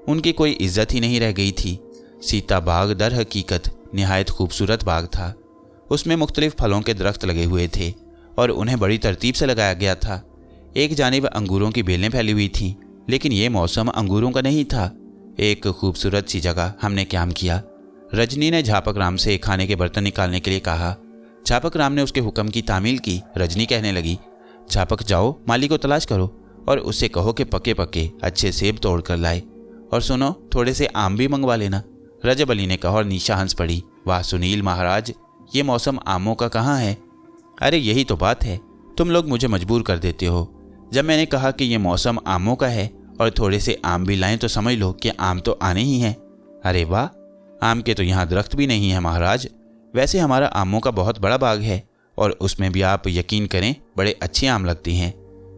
उनकी कोई इज्जत ही नहीं रह गई थी। सीता बाग दर हकीकत निहायत खूबसूरत बाग था। उसमें मुख्तलिफ फलों के दरख्त लगे हुए थे, और उन्हें बड़ी तरतीब से लगाया गया था। एक जानिब अंगूरों की बेलें फैली हुई थीं, लेकिन ये मौसम अंगूरों का नहीं था। एक खूबसूरत सी जगह हमने क्याम किया। रजनी ने झापक राम से खाने के बर्तन निकालने के लिए कहा। झापक राम ने उसके हुक्म की तामील की। रजनी कहने लगी, झापक जाओ, माली को तलाश करो और उससे कहो कि पके पके अच्छे सेब तोड़ कर लाए, और सुनो, थोड़े से आम भी मंगवा लेना। रजब अली ने कहा, और निशा हंस पड़ी। वाह सुनील महाराज, ये मौसम आमों का कहाँ है? अरे यही तो बात है, तुम लोग मुझे मजबूर कर देते हो। जब मैंने कहा कि ये मौसम आमों का है और थोड़े से आम भी लाएं, तो समझ लो कि आम तो आने ही हैं। अरे वाह, आम के तो यहाँ दरख्त भी नहीं है महाराज। वैसे हमारा आमों का बहुत बड़ा बाग है, और उसमें भी आप यकीन करें बड़े अच्छे आम लगते हैं।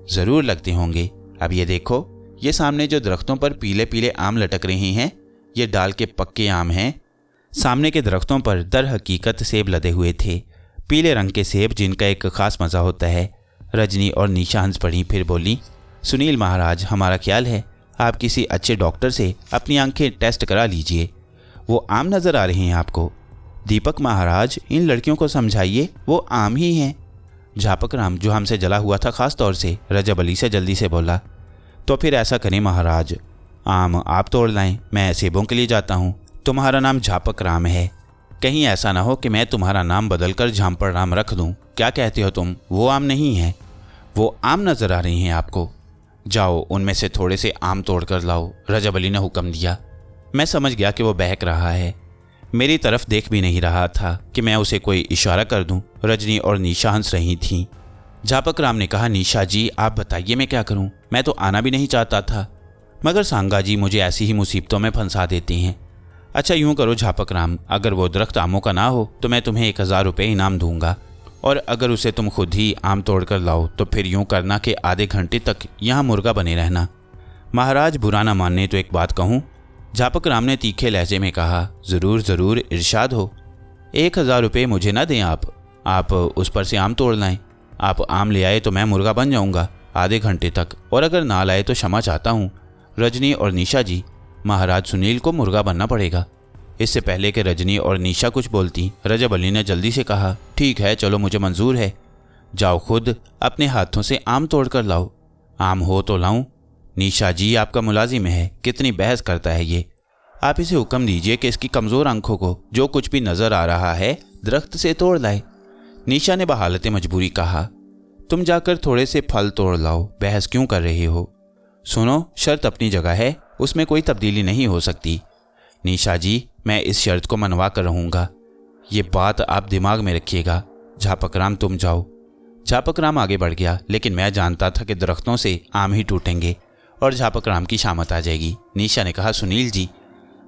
ज़रूर लगते होंगे। अब ये देखो, ये सामने जो दरख्तों पर पीले पीले आम लटक रहे हैं, ये डाल के पक्के आम हैं। सामने के दरख्तों पर दर हकीकत सेब लदे हुए थे, पीले रंग के सेब, जिनका एक ख़ास मज़ा होता है। रजनी और निशा हंस पड़ी, फिर बोली, सुनील महाराज, हमारा ख्याल है आप किसी अच्छे डॉक्टर से अपनी आंखें टेस्ट करा लीजिए। वो आम नज़र आ रहे हैं आपको? दीपक महाराज, इन लड़कियों को समझाइए, वो आम ही हैं। झापक राम, जो हमसे जला हुआ था ख़ास तौर से, रजब अली से जल्दी से बोला, तो फिर ऐसा करें महाराज, आम आप तोड़ लाएं, मैं सेबों के लिए जाता हूँ। तुम्हारा नाम झापक राम है, कहीं ऐसा ना हो कि मैं तुम्हारा नाम बदलकर झांपड़ राम रख दूँ। क्या कहते हो तुम? वो आम नहीं है, वो आम नज़र आ रही हैं आपको। जाओ, उनमें से थोड़े से आम तोड़ कर लाओ, रजब अली ने हुक्म दिया। मैं समझ गया कि वो बहक रहा है, मेरी तरफ देख भी नहीं रहा था कि मैं उसे कोई इशारा कर दूं। रजनी और निशा हंस रही थीं। झापक राम ने कहा, निशा जी आप बताइए मैं क्या करूं? मैं तो आना भी नहीं चाहता था, मगर सांगा जी मुझे ऐसी ही मुसीबतों में फंसा देते हैं। अच्छा यूं करो झापक राम, अगर वो दरख्त आमों का ना हो तो मैं तुम्हें 1000 रुपये इनाम दूंगा, और अगर उसे तुम खुद ही आम तोड़ कर लाओ तो फिर यूं करना कि आधे घंटे तक यहाँ मुर्गा बने रहना। महाराज बुरा ना मानने तो एक बात कहूँ, झापक राम ने तीखे लहजे में कहा। ज़रूर ज़रूर, इरशाद हो। 1000 रुपये मुझे ना दें आप उस पर से आम तोड़ लाएं। आप आम ले आए तो मैं मुर्गा बन जाऊंगा आधे घंटे तक, और अगर ना लाए तो क्षमा चाहता हूँ। रजनी और निशा जी, महाराज सुनील को मुर्गा बनना पड़ेगा। इससे पहले कि रजनी और निशा कुछ बोलती, रजब अली ने जल्दी से कहा, ठीक है चलो, मुझे मंजूर है। जाओ खुद अपने हाथों से आम तोड़ कर लाओ। आम हो तो लाऊं? निशा जी आपका मुलाजिम है, कितनी बहस करता है ये। आप इसे हुक्म दीजिए कि इसकी कमज़ोर आंखों को जो कुछ भी नज़र आ रहा है दरख्त से तोड़ लाए। निशा ने बहालत मजबूरी कहा, तुम जाकर थोड़े से फल तोड़ लाओ, बहस क्यों कर रही हो? सुनो, शर्त अपनी जगह है, उसमें कोई तब्दीली नहीं हो सकती। निशा जी, मैं इस शर्त को मनवा कर रहूँगा, ये बात आप दिमाग में रखिएगा। झापक राम तुम जाओ। झापक राम आगे बढ़ गया, लेकिन मैं जानता था कि दरख्तों से आम ही टूटेंगे और झापक राम की शामत आ जाएगी। निशा ने कहा, सुनील जी,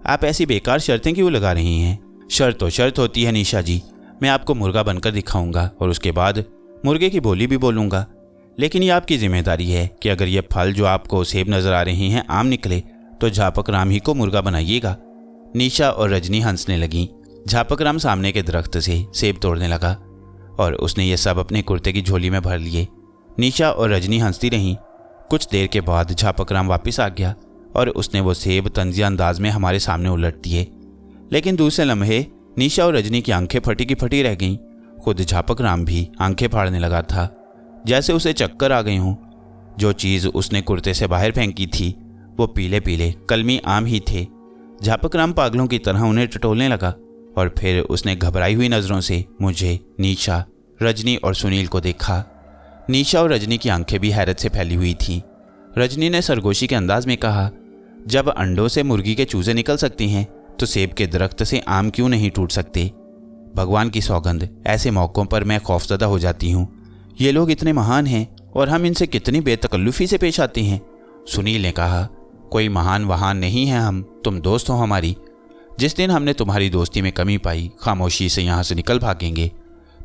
आप ऐसी बेकार शर्तें क्यों लगा रही हैं? शर्त तो शर्त होती है निशा जी, मैं आपको मुर्गा बनकर दिखाऊंगा और उसके बाद मुर्गे की बोली भी बोलूँगा। लेकिन ये आपकी जिम्मेदारी है कि अगर ये फल जो आपको सेब नज़र आ रही हैं आम निकले तो झापक राम ही को मुर्गा बनाइएगा। निशा और रजनी हंसने लगीं। झापक राम सामने के दरख्त से सेब तोड़ने लगा और उसने ये सब अपने कुर्ते की झोली में भर लिए। निशा और रजनी हंसती रहीं। कुछ देर के बाद झापक राम वापस आ गया और उसने वो सेब तंजिया अंदाज में हमारे सामने उलट दिए। लेकिन दूसरे लम्हे निशा और रजनी की आंखें फटी की फटी रह गईं। खुद झापक राम भी आंखें फाड़ने लगा था, जैसे उसे चक्कर आ गई हों। जो चीज़ उसने कुर्ते से बाहर फेंकी थी वो पीले पीले कलमी आम ही थे। झापक राम पागलों की तरह उन्हें टटोलने लगा और फिर उसने घबराई हुई नज़रों से मुझे, निशा, रजनी और सुनील को देखा। निशा और रजनी की आंखें भी हैरत से फैली हुई थीं। रजनी ने सरगोशी के अंदाज में कहा, जब अंडों से मुर्गी के चूजे निकल सकती हैं तो सेब के दरख्त से आम क्यों नहीं टूट सकते? भगवान की सौगंध, ऐसे मौक़ों पर मैं खौफजदा हो जाती हूँ। ये लोग इतने महान हैं और हम इनसे कितनी बेतकल्लुफ़ी से पेश आते हैं। सुनील ने कहा, कोई महान वहान नहीं है हम, तुम दोस्त हो हमारी। जिस दिन हमने तुम्हारी दोस्ती में कमी पाई, खामोशी से यहाँ से निकल भागेंगे।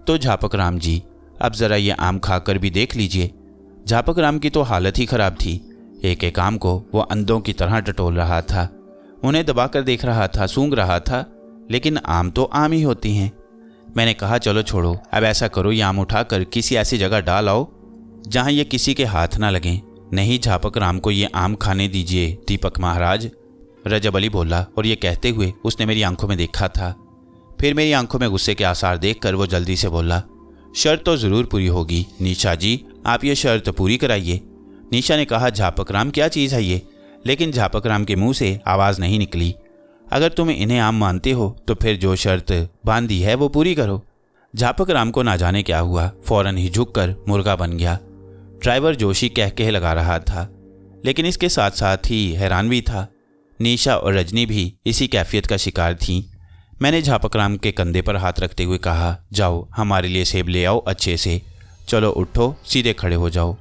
तो झापक राम जी, अब ज़रा ये आम खाकर भी देख लीजिए। झापक राम की तो हालत ही ख़राब थी। एक एक आम को वो अंधों की तरह टटोल रहा था, उन्हें दबाकर देख रहा था, सूंघ रहा था, लेकिन आम तो आम ही होती हैं। मैंने कहा, चलो छोड़ो, अब ऐसा करो, ये आम उठाकर किसी ऐसी जगह डाल आओ जहाँ ये किसी के हाथ ना लगें। नहीं, झापक राम को ये आम खाने दीजिए दीपक महाराज, रजब अली बोला और ये कहते हुए उसने मेरी आंखों में देखा था। फिर मेरी आंखों में गुस्से के आसार देखकर वो जल्दी से बोला, शर्त तो ज़रूर पूरी होगी निशा जी, आप ये शर्त पूरी कराइए। निशा ने कहा, झापक राम क्या चीज़ है ये? लेकिन झापक राम के मुंह से आवाज़ नहीं निकली। अगर तुम इन्हें आम मानते हो तो फिर जो शर्त बांधी है वो पूरी करो। झापक राम को ना जाने क्या हुआ, फौरन ही झुककर मुर्गा बन गया। ड्राइवर जोशी कह लगा रहा था, लेकिन इसके साथ साथ ही हैरान भी था। निशा और रजनी भी इसी कैफियत का शिकार थीं। मैंने झापक राम के कंधे पर हाथ रखते हुए कहा, जाओ हमारे लिए सेब ले आओ अच्छे से। चलो उठो, सीधे खड़े हो जाओ।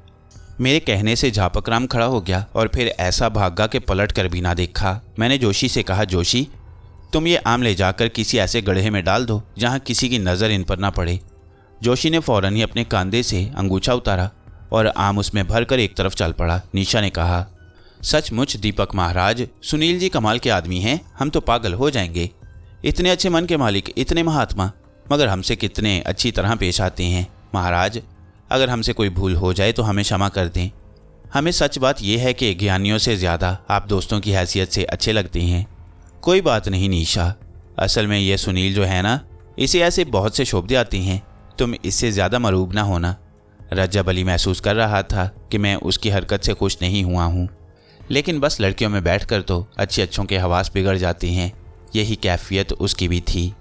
मेरे कहने से झापक राम खड़ा हो गया और फिर ऐसा भागा कि पलट कर भी ना देखा। मैंने जोशी से कहा, जोशी तुम ये आम ले जाकर किसी ऐसे गड्ढे में डाल दो जहाँ किसी की नज़र इन पर ना पड़े। जोशी ने फ़ौरन ही अपने कंधे से अंगूछा उतारा और आम उसमें भरकर एक तरफ चल पड़ा। निशा ने कहा, सचमुच दीपक महाराज, सुनील जी कमाल के आदमी हैं, हम तो पागल हो जाएंगे। इतने अच्छे मन के मालिक, इतने महात्मा, मगर हमसे कितने अच्छी तरह पेश आते हैं। महाराज, अगर हमसे कोई भूल हो जाए तो हमें क्षमा कर दें। हमें सच बात यह है कि ज्ञानियों से ज़्यादा आप दोस्तों की हैसियत से अच्छे लगते हैं। कोई बात नहीं निशा, असल में ये सुनील जो है ना, इसे ऐसे बहुत से शोभे आते हैं, तुम इससे ज़्यादा मरूब ना होना। रजब अली महसूस कर रहा था कि मैं उसकी हरकत से खुश नहीं हुआ हूँ, लेकिन बस लड़कियों में बैठकर तो अच्छे अच्छों के हवास बिगड़ जाते हैं, यही कैफियत उसकी भी थी।